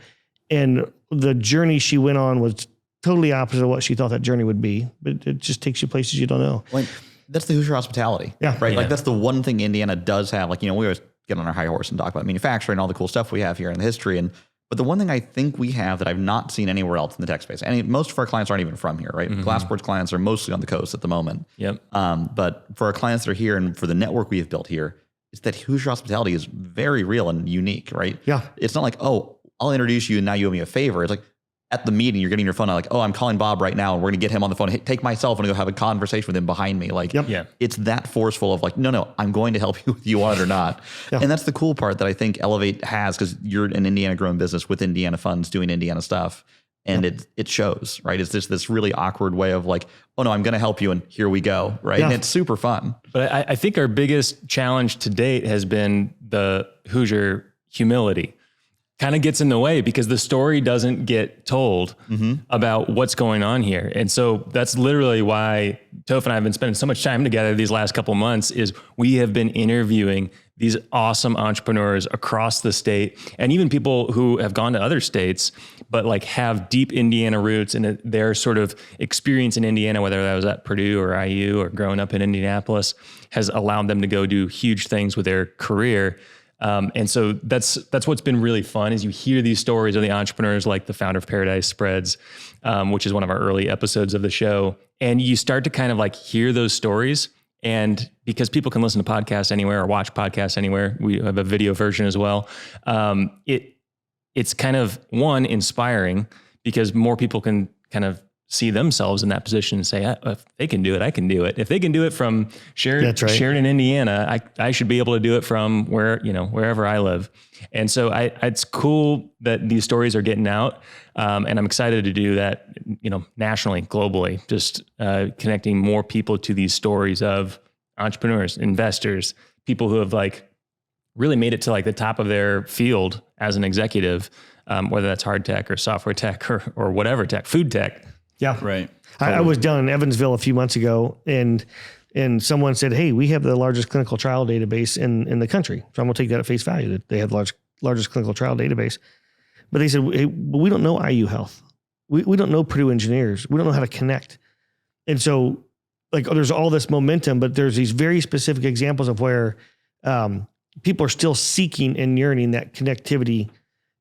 And the journey she went on was totally opposite of what she thought that journey would be. But it just takes you places you don't know. Like, that's the Hoosier hospitality, right? Like that's the one thing Indiana does have. Like, we always get on our high horse and talk about manufacturing and all the cool stuff we have here in the history. But the one thing I think we have that I've not seen anywhere else in the tech space, and most of our clients aren't even from here, right? Glassport's clients are mostly on the coast at the moment. Yep. But for our clients that are here and for the network we have built here, it's that Hoosier hospitality is very real and unique, right? Yeah. It's not like, oh, I'll introduce you and now you owe me a favor. It's like at the meeting, you're getting your phone out like, oh, I'm calling Bob right now and we're going to get him on the phone. Hey, take my cell phone and go have a conversation with him behind me. Like, it's that forceful of like, no, I'm going to help you whether you want it or not. And that's the cool part that I think Elevate has, because you're an Indiana growing business with Indiana funds doing Indiana stuff. And it shows, right? It's just this really awkward way of like, oh no, I'm going to help you and here we go, right? And it's super fun. But I think our biggest challenge to date has been the Hoosier humility. Kind of gets in the way because the story doesn't get told about what's going on here. And so that's literally why Toph and I have been spending so much time together these last couple of months. Is we have been interviewing these awesome entrepreneurs across the state, and even people who have gone to other states, but like have deep Indiana roots, and their sort of experience in Indiana, whether that was at Purdue or IU or growing up in Indianapolis, has allowed them to go do huge things with their career. And so that's what's been really fun, is you hear these stories of the entrepreneurs, like the founder of Paradise Spreads, which is one of our early episodes of the show. And you start to kind of like hear those stories. And because people can listen to podcasts anywhere or watch podcasts anywhere, we have a video version as well. It's kind of inspiring because more people can kind of see themselves in that position and say, if they can do it, I can do it. If they can do it from Sheridan, Indiana, I should be able to do it from wherever I live. And so it's cool that these stories are getting out. And I'm excited to do that, nationally, globally, just connecting more people to these stories of entrepreneurs, investors, people who have like really made it to like the top of their field as an executive, whether that's hard tech or software tech or whatever tech, food tech. Yeah. Right. I was down in Evansville a few months ago, and someone said, hey, we have the largest clinical trial database in the country. So I'm going to take that at face value, that they have the largest clinical trial database. But they said, hey, we don't know IU Health. We don't know Purdue engineers. We don't know how to connect. And so like, there's all this momentum, but there's these very specific examples of where people are still seeking and yearning that connectivity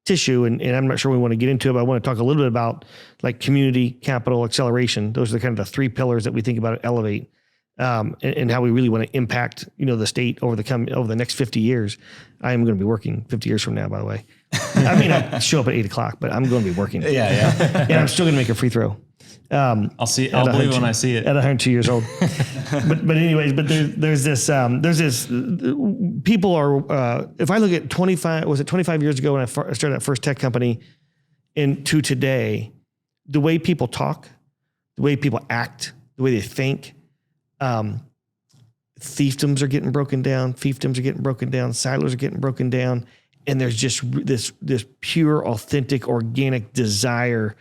tissue. And I'm not sure we want to get into it, but I want to talk a little bit about like community, capital, acceleration. Those are kind of the 3 pillars that we think about at Elevate, and how we really want to impact, the state over the next 50 years. I am going to be working 50 years from now, by the way. I mean, I show up at 8:00, but I'm going to be working. Yeah. And I'm still going to make a free throw. I'll believe when I see it at 102 years old. but anyways, there's this people are, if I look at 25 years ago when I started that first tech company and to today, the way people talk, the way people act, the way they think, fiefdoms are getting broken down, silos are getting broken down. And there's just this pure, authentic, organic desire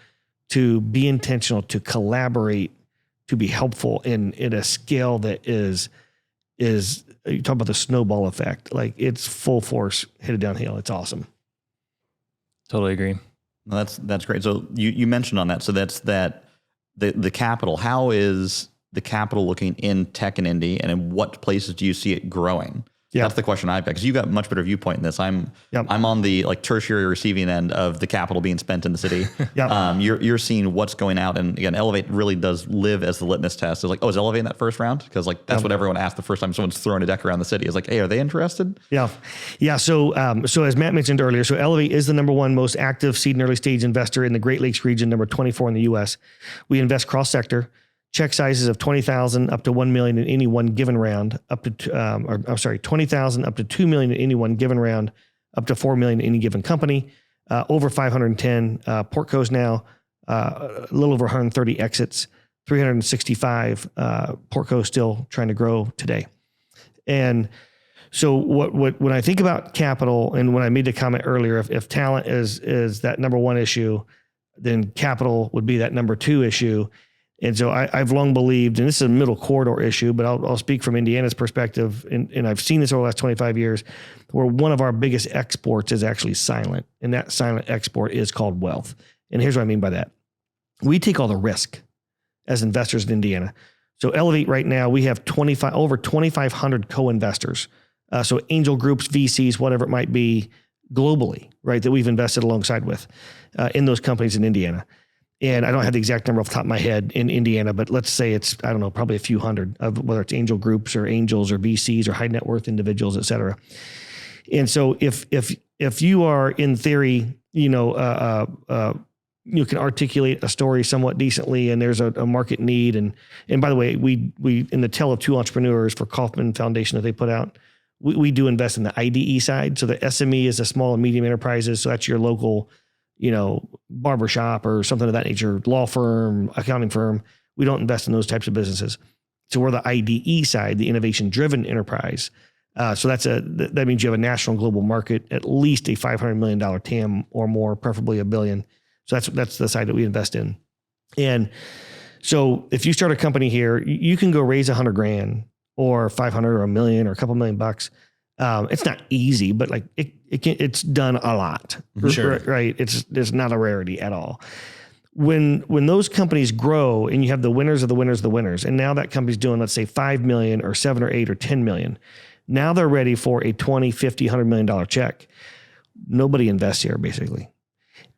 to be intentional, to collaborate, to be helpful in a scale that is you talk about the snowball effect. Like, it's full force headed downhill. It's awesome. Totally agree. Well, that's great. So you mentioned on that. So that's the capital. How is the capital looking in tech and indie, and in what places do you see it growing? That's the question I've got, because you got a much better viewpoint in this. I'm on the like tertiary receiving end of the capital being spent in the city. You're seeing what's going out, and again, Elevate really does live as the litmus test. It's like, oh, is Elevate in that first round? Because like that's what everyone asked the first time someone's throwing a deck around the city. Is like, hey, are they interested? Yeah. So as Matt mentioned earlier, so Elevate is the number one most active seed and early stage investor in the Great Lakes region, number 24 in the U.S. We invest cross sector. Check sizes of 20,000 up to 1 million in any one given round, up to 20,000 up to 2 million in any one given round, up to 4 million in any given company. Over 510 portcos now, a little over 130 exits, 365 portcos still trying to grow today. And so when I think about capital, and when I made the comment earlier, if talent is that number one issue, then capital would be that number two issue. And so I've long believed, and this is a middle corridor issue, but I'll speak from Indiana's perspective, and I've seen this over the last 25 years, where one of our biggest exports is actually silent, and that silent export is called wealth. And here's what I mean by that. We take all the risk as investors in Indiana. So Elevate right now, we have over 2,500 co-investors. So angel groups, VCs, whatever it might be, globally, right, that we've invested alongside with in those companies in Indiana. And I don't have the exact number off the top of my head in Indiana, but let's say it's, I don't know, probably a few hundred, of whether it's angel groups or angels or VCs or high net worth individuals, et cetera. And so if you are in theory, you can articulate a story somewhat decently, and there's a market need. And by the way, we in the Tale of Two Entrepreneurs for Kaufman Foundation that they put out, we do invest in the IDE side. So the SME is the small and medium enterprises. So that's your local, barbershop or something of that nature, law firm, accounting firm. We don't invest in those types of businesses. So we're the IDE side, the innovation driven enterprise. So that means you have a national and global market, at least a $500 million TAM or more, preferably $1 billion. So that's the side that we invest in. And so if you start a company here, you can go raise $100,000 or 500 or $1 million or a couple $1 million. It's not easy, but like it's done a lot, Sure. Right? It's not a rarity at all. When those companies grow and you have the winners of the winners of the winners, and now that company's doing, let's say 5 million or 7 or 8 or 10 million, now they're ready for a 20, 50, $100 million check. Nobody invests here basically.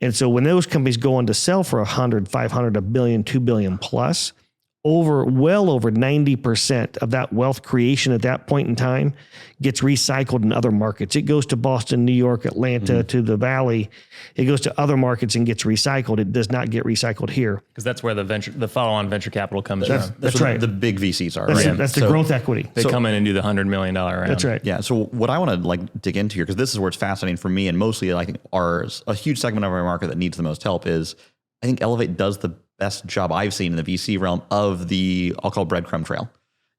And so when those companies go on to sell for 100, 500, $1 billion, $2 billion plus, well over 90% of that wealth creation at that point in time gets recycled in other markets. It goes to Boston, New York, Atlanta, to the Valley. It goes to other markets and gets recycled. It does not get recycled here. Because that's where the follow-on venture capital comes from. That's right. The big VCs are, That's, right? that's the growth equity. They come in and do the $100 million round. That's right. Yeah. So what I want to dig into here, because this is where it's fascinating for me, and mostly I think a huge segment of our market that needs the most help is, I think Elevate does the best job I've seen in the VC realm of the, I'll call breadcrumb trail.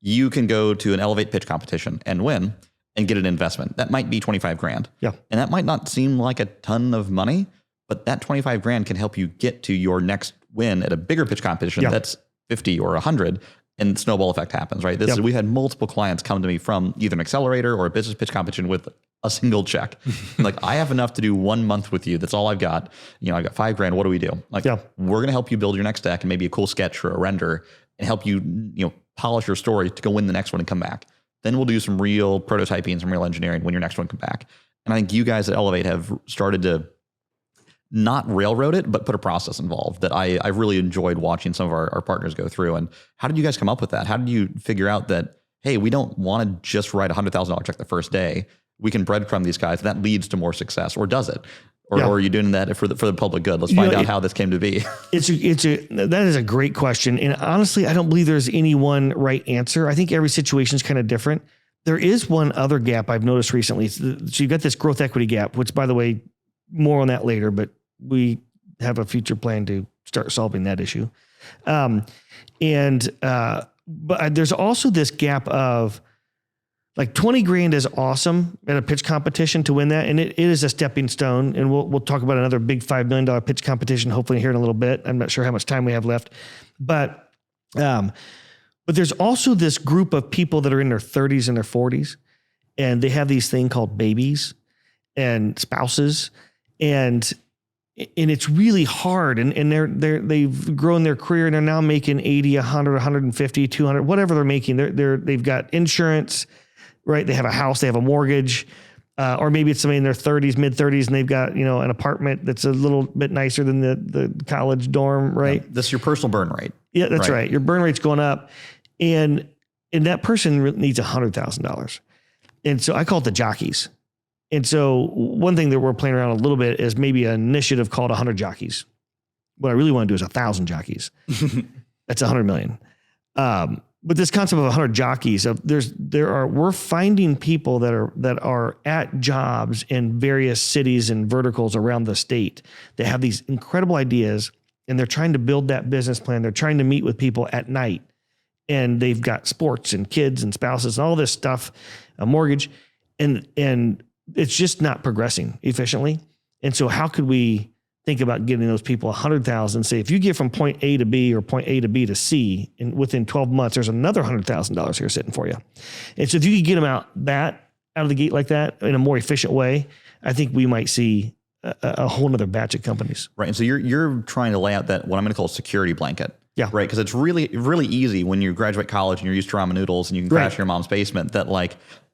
You can go to an Elevate pitch competition and win and get an investment. That might be $25,000. Yeah. And that might not seem like a ton of money, but that $25,000 can help you get to your next win at a bigger pitch competition that's 50 or 100, and the snowball effect happens, right? We had multiple clients come to me from either an accelerator or a business pitch competition with a single check. Like, I have enough to do 1 month with you. That's all I've got. I got $5,000. What do we do? Like, we're going to help you build your next deck and maybe a cool sketch or a render and help you, polish your story to go win the next one and come back. Then we'll do some real prototyping, some real engineering when your next one come back. And I think you guys at Elevate have started to not railroad it, but put a process involved that I've really enjoyed watching some of our partners go through. And how did you guys come up with that? How did you figure out that, hey, we don't want to just write $100,000 check the first day. We can breadcrumb these guys, and that leads to more success, or does it? Or are you doing that for the public good? Let's find out how this came to be. That is a great question. And honestly, I don't believe there's any one right answer. I think every situation is kind of different. There is one other gap I've noticed recently. So you've got this growth equity gap, which, by the way, more on that later, but we have a future plan to start solving that issue. But there's also this gap of, like, $20,000 is awesome at a pitch competition to win that. And it is a stepping stone. And we'll talk about another big $5 million pitch competition, hopefully here in a little bit. I'm not sure how much time we have left, but there's also this group of people that are in their 30s and their 40s, and they have these thing called babies and spouses. And it's really hard. And they've grown their career, and they're now making 80, 100, 150, 200, whatever they're making. They've got insurance, right? They have a house, they have a mortgage, or maybe it's somebody in their 30s, mid 30s, and they've got, an apartment that's a little bit nicer than the college dorm, right? Yeah, this is your personal burn rate. Yeah, that's right. Your burn rate's going up, and that person needs $100,000. And so I call it the jockeys. And so one thing that we're playing around a little bit is maybe an initiative called 100 jockeys. What I really want to do is 1,000 jockeys. That's 100 million. But this concept of 100 jockeys, we're finding people that are at jobs in various cities and verticals around the state that have these incredible ideas, and they're trying to build that business plan. They're trying to meet with people at night, and they've got sports and kids and spouses and all this stuff, a mortgage, and it's just not progressing efficiently. And so how could we think about getting those people 100,000, say, if you get from point A to B or point A to B to C, and within 12 months, there's another $100,000 here sitting for you. And so if you could get them out of the gate like that in a more efficient way, I think we might see a whole nother batch of companies. Right. And so you're trying to lay out that what I'm going to call a security blanket. Yeah. Right. Because it's really, really easy when you graduate college and you're used to ramen noodles and you can crash in your mom's basement that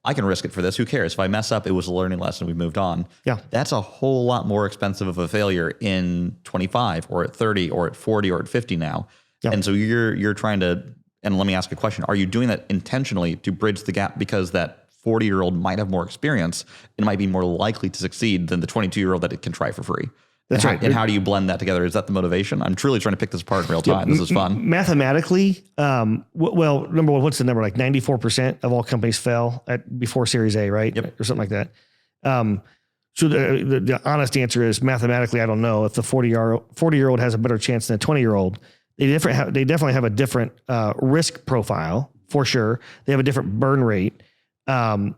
I can risk it for this. Who cares? If I mess up, it was a learning lesson. We moved on. Yeah. That's a whole lot more expensive of a failure in 25 or at 30 or at 40 or at 50 now. Yeah. And so you're trying to, and let me ask a question. Are you doing that intentionally to bridge the gap because that 40-year-old might have more experience and might be more likely to succeed than the 22-year-old that it can try for free? That's right. And how do you blend that together? Is that the motivation? I'm truly trying to pick this apart in real time. This is fun. Mathematically, well, number one, what's the number? Like 94% of all companies fail before Series A, right? Yep. Or something like that. So the honest answer is mathematically, I don't know if the 40-year-old has a better chance than a 20-year-old. They definitely have a different risk profile for sure. They have a different burn rate. And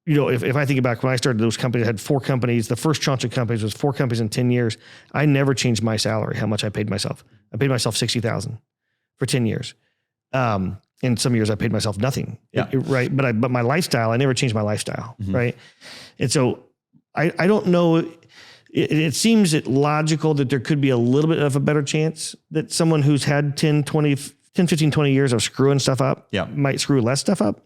if I think about when I started those companies, I had 4 companies. The first tranche of companies was 4 companies in 10 years. I never changed my salary, how much I paid myself. I paid myself $60,000 for 10 years. In some years I paid myself nothing. Yeah. Right. But my lifestyle, I never changed my lifestyle. Mm-hmm. Right. And so I don't know. It seems logical that there could be a little bit of a better chance that someone who's had 10, 15, 20 years of screwing stuff up might screw less stuff up.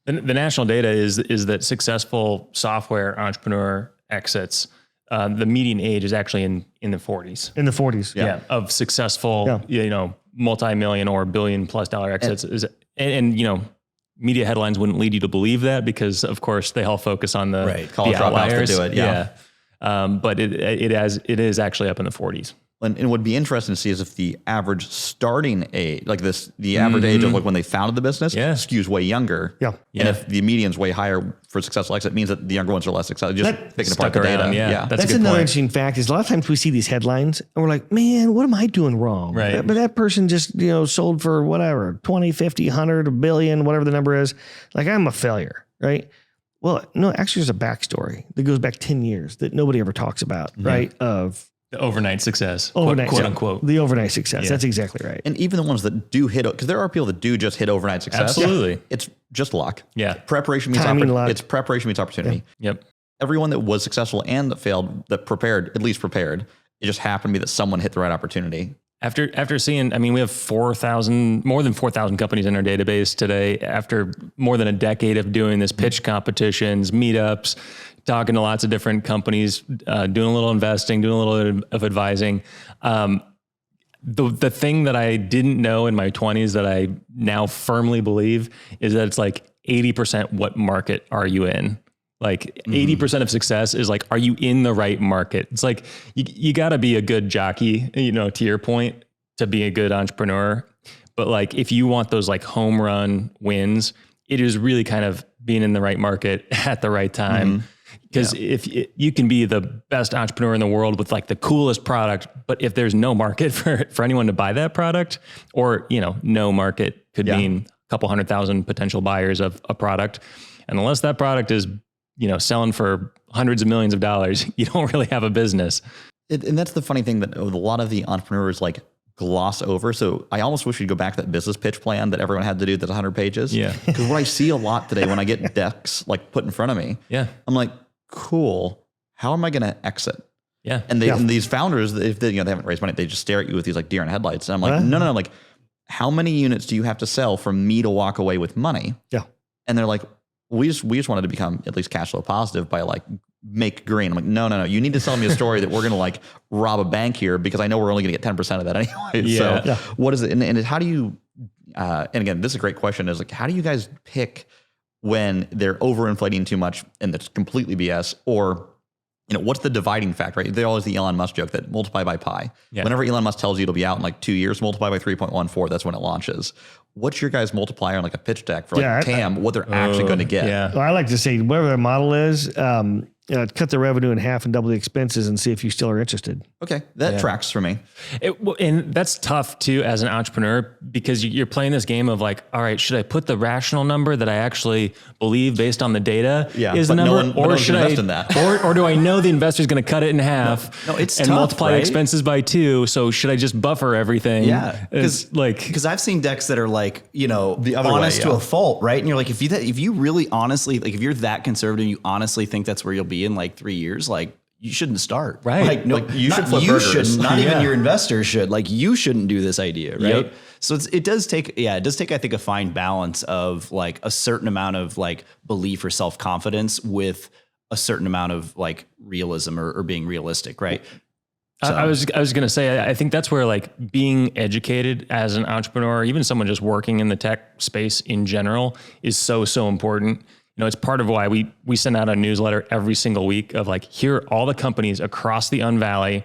The national data is that successful software entrepreneur exits, the median age is actually in the 40s. In the 40s. Yeah. Of successful, multi-million or $1 billion+ exits. And media headlines wouldn't lead you to believe that because of course they all focus on the outliers. To do it. Yeah. But it is actually up in the 40s. And it would be interesting to see is if the average starting age, the average age of when they founded the business skews way younger. Yeah. And if the median's way higher for successful exit, it means that the younger ones are less successful. Just picking apart the data. Yeah. That's another interesting fact is a lot of times we see these headlines and we're like, man, what am I doing wrong? Right. But that person just, sold for whatever, 20, 50, 100, $1 billion, whatever the number is. Like I'm a failure. Right. Well, no, actually there's a backstory that goes back 10 years that nobody ever talks about. Mm-hmm. Right. Of the overnight success, quote unquote. The overnight success. Yeah. That's exactly right. And even the ones that do hit, because there are people that do just hit overnight success. Absolutely. Yeah. It's just luck. Yeah. Preparation means it's preparation means opportunity. Yeah. Yep. Everyone that was successful and that failed, that at least prepared, it just happened to be that someone hit the right opportunity. After seeing, we have more than 4,000 companies in our database today. After more than a decade of doing this, pitch competitions, meetups, talking to lots of different companies, doing a little investing, doing a little bit of advising. The thing that I didn't know in my 20s that I now firmly believe is that it's 80% what market are you in? 80% of success is are you in the right market? It's you got to be a good jockey, to your point, to be a good entrepreneur. But if you want those home run wins, it is really kind of being in the right market at the right time. Because if you can be the best entrepreneur in the world with the coolest product, but if there's no market for anyone to buy that product, or, no market could mean a couple 100,000 potential buyers of a product. And unless that product is, selling for hundreds of millions of dollars, you don't really have a business. And that's the funny thing that a lot of the entrepreneurs gloss over. So I almost wish we'd go back to that business pitch plan that everyone had to do that's 100 pages. Yeah. Because what I see a lot today when I get decks put in front of me, I'm like, cool. How am I going to exit? Yeah. And and these founders, if they haven't raised money, they just stare at you with these deer in headlights. And I'm like, no. How many units do you have to sell for me to walk away with money? Yeah. And they're like, we just wanted to become at least cash flow positive by like make green. I'm like, no. You need to tell me a story that we're going to like rob a bank here because I know we're only going to get 10% of that anyway. Yeah. So what is it? And how do you, and again, this is a great question is like, how do you guys pick when they're overinflating too much and it's completely BS, or, you know, what's the dividing factor, right? There's always the Elon Musk joke that multiply by pi. Yeah. Whenever Elon Musk tells you it'll be out in like 2 years, multiply by 3.14, that's when it launches. What's your guys multiplier on like a pitch deck for like TAM, what they're actually going to get? Yeah. Well, I like to say whatever their model is, cut the revenue in half and double the expenses and see if you still are interested. Okay, that tracks for me. And that's tough too as an entrepreneur because you're playing this game of like, all right, should I put the rational number that I actually believe based on the data is the number, or should I, in that. or do I know the investor's going to cut it in half it's and tough, multiply the expenses by 2? So should I just buffer everything? Yeah, because I've seen decks that are like, you know, the honest to a fault, right? And you're like, if you really honestly, like if you're that conservative, you honestly think that's where you'll be in like 3 years, like you shouldn't start, right? Like, no, like you should flip burgers. Not even your investors should. Like you shouldn't do this idea, right? Yep. So it does take, I think a fine balance of like a certain amount of like belief or self-confidence with a certain amount of like realism or being realistic, right? So. I was going to say, I think that's where like being educated as an entrepreneur, even someone just working in the tech space in general, is so important. You know, it's part of why we send out a newsletter every single week of like, here are all the companies across the Unvalley.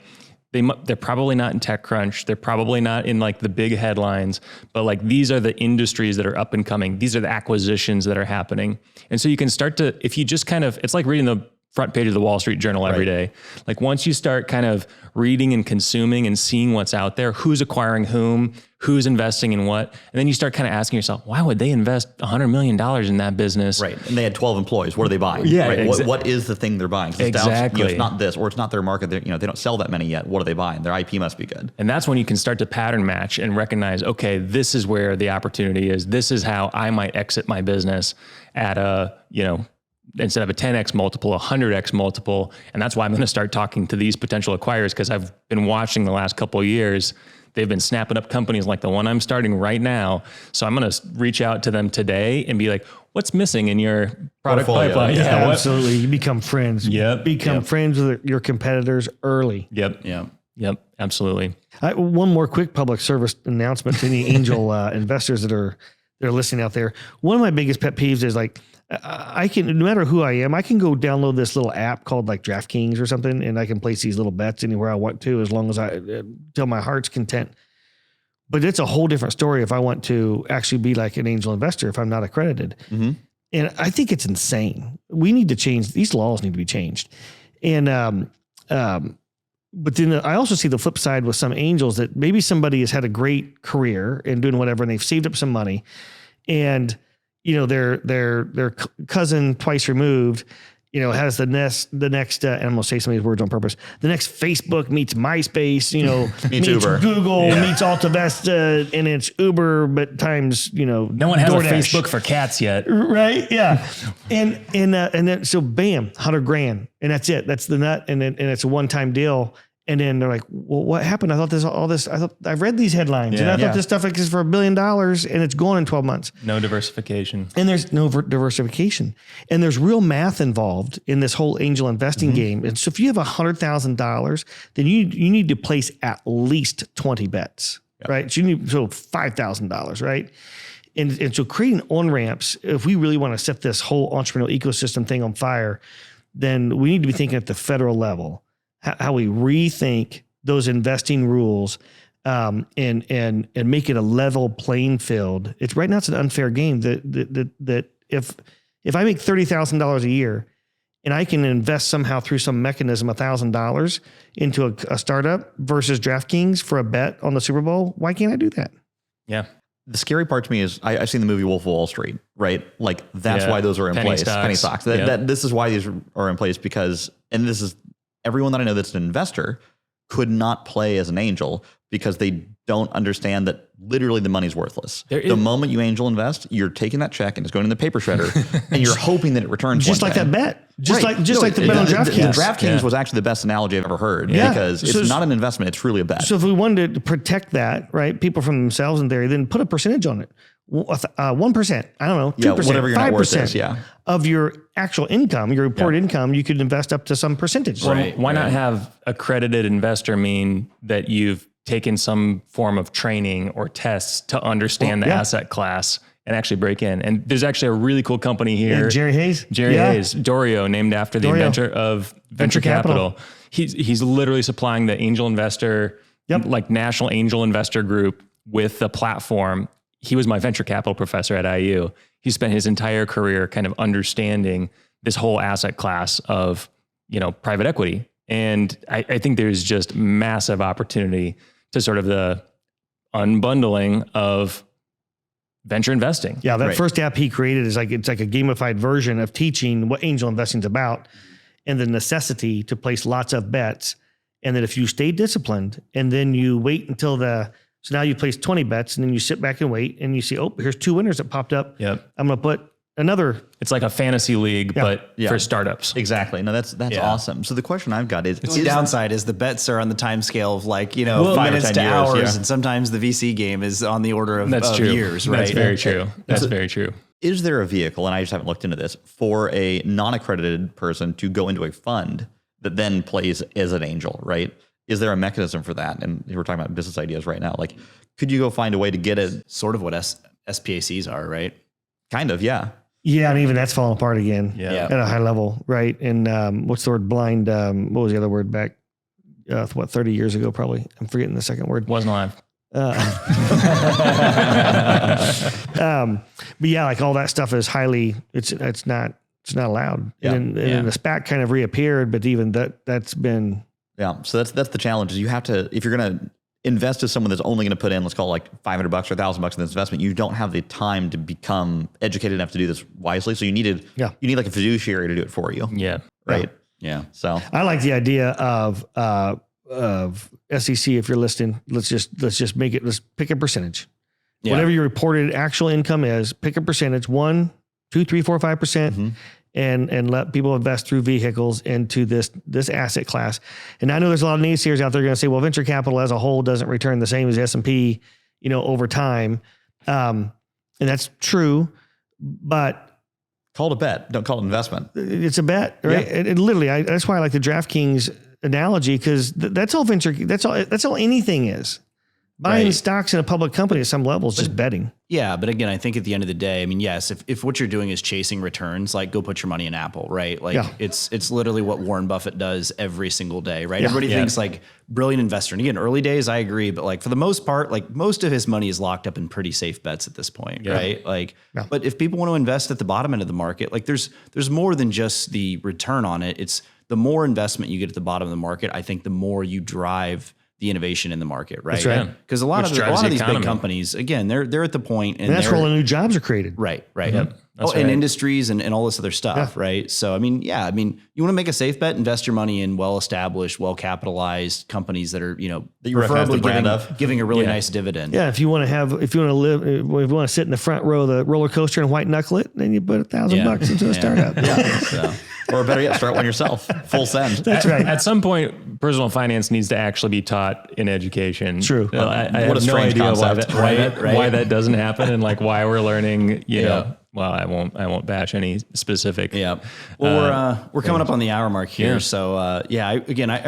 They're probably not in TechCrunch. They're probably not in like the big headlines, but like these are the industries that are up and coming. These are the acquisitions that are happening. And so you can start to, if you just kind of, it's like reading the front page of the Wall Street Journal every day. Like once you start kind of reading and consuming and seeing what's out there, who's acquiring whom, who's investing in what, and then you start kind of asking yourself, why would they invest $100 million in that business? Right. And they had 12 employees. What are they buying? Yeah. Right? What is the thing they're buying? Exactly. You know, it's not this, or it's not their market. They don't sell that many yet. What are they buying? Their IP must be good. And that's when you can start to pattern match and recognize, okay, this is where the opportunity is. This is how I might exit my business at a, you know, instead of a 10x multiple, a 100x multiple. And that's why I'm going to start talking to these potential acquirers, because I've been watching the last couple of years. They've been snapping up companies like the one I'm starting right now. So I'm going to reach out to them today and be like, what's missing in your product pipeline? Yeah, absolutely. You become friends. Become friends with your competitors early. Yep. Absolutely. One more quick public service announcement to any angel investors that are listening out there. One of my biggest pet peeves is like, I can, no matter who I am, I can go download this little app called like DraftKings or something, and I can place these little bets anywhere I want to, as long as till my heart's content. But it's a whole different story if I want to actually be like an angel investor, if I'm not accredited. Mm-hmm. And I think it's insane. We need to change, these laws need to be changed. And, but then I also see the flip side with some angels that maybe somebody has had a great career and doing whatever, and they've saved up some money, and you know, their cousin twice removed, you know, has the next, and I'm going to say some of these words on purpose. The next Facebook meets MySpace, you know, meets Uber. Google, meets Alta Vesta, and it's Uber, but times, you know, no one has DoorDash. a Facebook for cats yet. Right. Yeah. and then, so bam, $100,000, and that's it. That's the nut. And it's a one-time deal. And then they're like, well, what happened? I thought I've read these headlines and I thought this stuff exists for $1 billion and it's gone in 12 months. No diversification. And there's no diversification. And there's real math involved in this whole angel investing game. And so if you have $100,000, then you need to place at least 20 bets, right? So you need $5,000, right? And so creating on-ramps, if we really want to set this whole entrepreneurial ecosystem thing on fire, then we need to be thinking at the federal level, how we rethink those investing rules, and make it a level playing field. It's right now it's an unfair game that if I make $30,000 a year and I can invest somehow through some mechanism $1,000 into a startup versus DraftKings for a bet on the Super Bowl, why can't I do that? Yeah. The scary part to me is I've seen the movie Wolf of Wall Street, right? Like that's why those are in place. Penny stocks. This is why these are in place, because, and this is everyone that I know that's an investor could not play as an angel because they don't understand that literally the money's worthless. The moment you angel invest, you're taking that check and it's going in the paper shredder and you're hoping that it returns. Just like that bet. Just like the bet on DraftKings. DraftKings was actually the best analogy I've ever heard because it's not an investment. It's truly a bet. So if we wanted to protect that, right, people from themselves in theory, then put a percentage on it. 1%, I don't know, 2%, whatever your net worth 5% is, of your actual income, your reported income, you could invest up to some percentage. Right. Why not have accredited investor mean that you've taken some form of training or tests to understand the asset class and actually break in? And there's actually a really cool company here. Jerry Hayes? Hayes, Dorio, named after the inventor of venture capital. He's literally supplying the angel investor, like national angel investor group with the platform. He was my venture capital professor at IU. He spent his entire career kind of understanding this whole asset class of, private equity. And I think there's just massive opportunity to sort of the unbundling of venture investing. Yeah, that first app he created is it's like a gamified version of teaching what angel investing is about and the necessity to place lots of bets. And that if you stay disciplined and then you wait until so now you place 20 bets and then you sit back and wait and you see, oh, here's 2 winners that popped up. Yep. I'm going to put another. It's like a fantasy league, but for startups. Exactly. No, that's awesome. So the question I've got is, the downside is the bets are on the time scale of 5 minutes to 10 years, hours. And sometimes the VC game is on the order of years, right? That's very true. That's very true. is there a vehicle, and I just haven't looked into this, for a non-accredited person to go into a fund that then plays as an angel, right? Is there a mechanism for that? And we're talking about business ideas right now. Like, could you go find a way to get it? Sort of what SPACs are, right? Kind of, yeah. Yeah, and even that's falling apart again Yeah. at a high level, right? And what's the word? Blind. What was the other word back? 30 years ago, probably. I'm forgetting the second word. Wasn't alive. But yeah, like all that stuff is highly. It's not allowed. Yeah. And then the SPAC kind of reappeared, but even that's been. Yeah. So that's the challenge. Is you have to, if you're going to invest as someone that's only going to put in, let's call it like $500 or $1,000 in this investment, you don't have the time to become educated enough to do this wisely. So you need like a fiduciary to do it for you. Yeah. Right. Yeah. So I like the idea of SEC. If you're listening, let's just make it. Let's pick a percentage. Yeah. Whatever your reported actual income is, pick a percentage, 1, 2, 3, 4, 5%, and let people invest through vehicles into this asset class. And I know there's a lot of naysayers out there going to say, well, venture capital as a whole doesn't return the same as S&P, over time. And that's true, but call it a bet. Don't call it investment. it's a bet, right? Yeah. And literally, that's why I like the DraftKings analogy, because that's all venture. That's all anything is. Buying stocks in a public company at some level is just betting. Yeah, but again, I think at the end of the day, I mean, yes, if what you're doing is chasing returns, like go put your money in Apple, right? Like it's literally what Warren Buffett does every single day, right? Yeah. Everybody thinks like brilliant investor. And again, early days, I agree, but like for the most part, like most of his money is locked up in pretty safe bets at this point, right? Like, but if people want to invest at the bottom end of the market, like there's more than just the return on it. It's the more investment you get at the bottom of the market, I think the more you drive the innovation in the market, right? That's right. Because a lot of these big companies, again, they're at the point, and that's where all the new jobs are created. Right. Yep. And industries and all this other stuff, right? So, I mean, you want to make a safe bet, invest your money in well-established, well-capitalized companies that are, that you recognize the brand of. giving a really nice dividend. Yeah, if you want to sit in the front row of the roller coaster and white knuckle it, then you put $1,000 into a startup. So. Or better yet, start one yourself. Full send. That's right. At some point, personal finance needs to actually be taught in education. True. I have no idea why that doesn't happen, and like why we're learning. You know, well, I won't bash any specific. Yeah. Well, we're coming up on the hour mark here, so I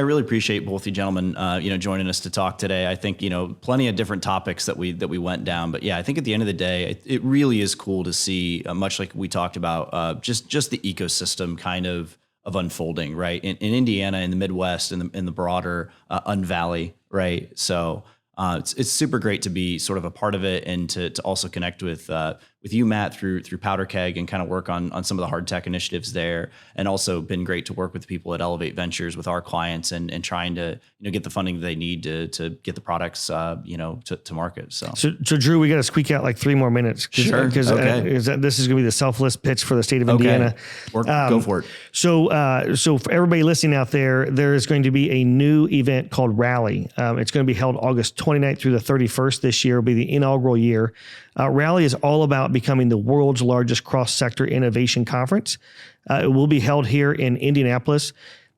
really appreciate both you gentlemen, joining us to talk today. I think plenty of different topics that we went down, but I think at the end of the day, it really is cool to see, much like we talked about, just the ecosystem kind of unfolding, right? In Indiana, in the Midwest, in the broader Unvalley, right? So it's super great to be sort of a part of it, and to also connect with you, Matt, through Powderkeg, and kind of work on some of the hard tech initiatives there, and also been great to work with people at Elevate Ventures with our clients and trying to get the funding they need to get the products to market. So Drew, we got to squeak out like 3 more minutes, because this is going to be the selfless pitch for the state of Indiana. Go for it. So for everybody listening out there is going to be a new event called Rally. It's going to be held August 29th through the 31st this year. It'll be the inaugural year. Rally is all about becoming the world's largest cross-sector innovation conference. It will be held here in Indianapolis.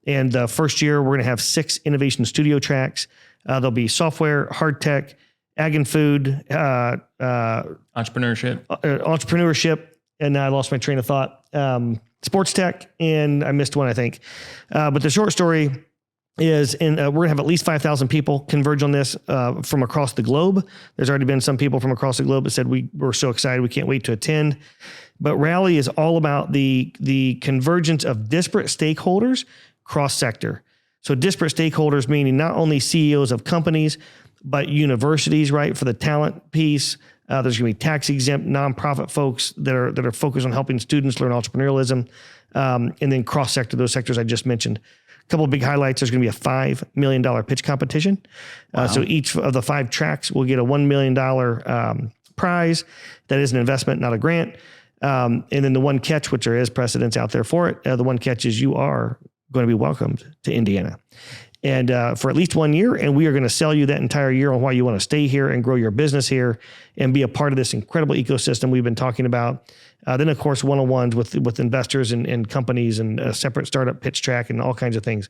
And the first year, we're going to have 6 innovation studio tracks. There'll be software, hard tech, ag and food, Entrepreneurship. and I lost my train of thought. Sports tech, and I missed one, I think. But the short story is, we're going to have at least 5,000 people converge on this from across the globe. There's already been some people from across the globe that said we're so excited, we can't wait to attend. But Rally is all about the convergence of disparate stakeholders cross-sector. So disparate stakeholders meaning not only CEOs of companies, but universities, right, for the talent piece. There's going to be tax-exempt nonprofit folks that are focused on helping students learn entrepreneurialism, and then cross-sector, those sectors I just mentioned. A couple of big highlights. There's going to be a $5 million pitch competition. Wow. So each of the 5 tracks will get a $1 million prize. That is an investment, not a grant. And then the one catch, which there is precedence out there for it, the one catch is you are going to be welcomed to Indiana. And for at least 1 year, and we are going to sell you that entire year on why you want to stay here and grow your business here and be a part of this incredible ecosystem we've been talking about. Then, of course, one-on-ones with investors and companies and a separate startup pitch track and all kinds of things.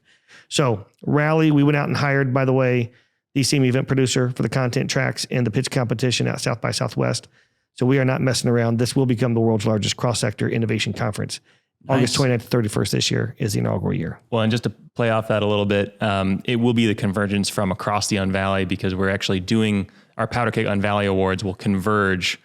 So Rally, we went out and hired, by the way, the same event producer for the content tracks and the pitch competition at South by Southwest. So we are not messing around. This will become the world's largest cross-sector innovation conference. Nice. August 29th to 31st this year is the inaugural year. Well, and just to play off that a little bit, it will be the convergence from across the Unvalley, because we're actually doing our Powderkeg Unvalley Awards will converge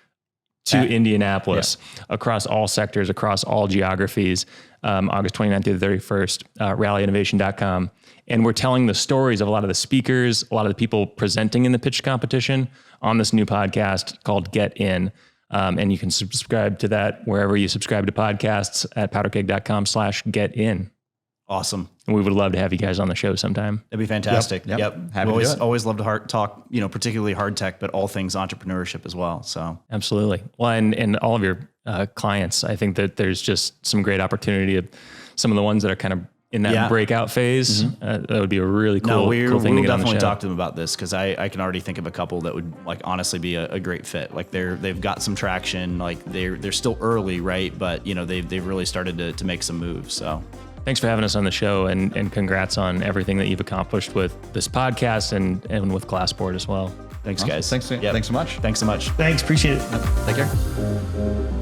to Indianapolis across all sectors, across all geographies, August 29th to the 31st, rallyinnovation.com. And we're telling the stories of a lot of the speakers, a lot of the people presenting in the pitch competition on this new podcast called Get In. And you can subscribe to that wherever you subscribe to podcasts at powderkeg.com/getin. Awesome. And we would love to have you guys on the show sometime. That'd be fantastic. Yep. We always love to talk, particularly hard tech, but all things entrepreneurship as well. So absolutely. Well, and all of your clients, I think that there's just some great opportunity of some of the ones that are kind of in that breakout phase. That would be a really cool, cool thing to get on the show. We'll definitely talk to them about this, because I can already think of a couple that would honestly be a great fit. They've got some traction. They're still early, right? But they've really started to make some moves. So thanks for having us on the show, and congrats on everything that you've accomplished with this podcast and with Glassboard as well. Thanks, guys. Thanks so much. Thanks so much. Thanks. Appreciate it. Take care.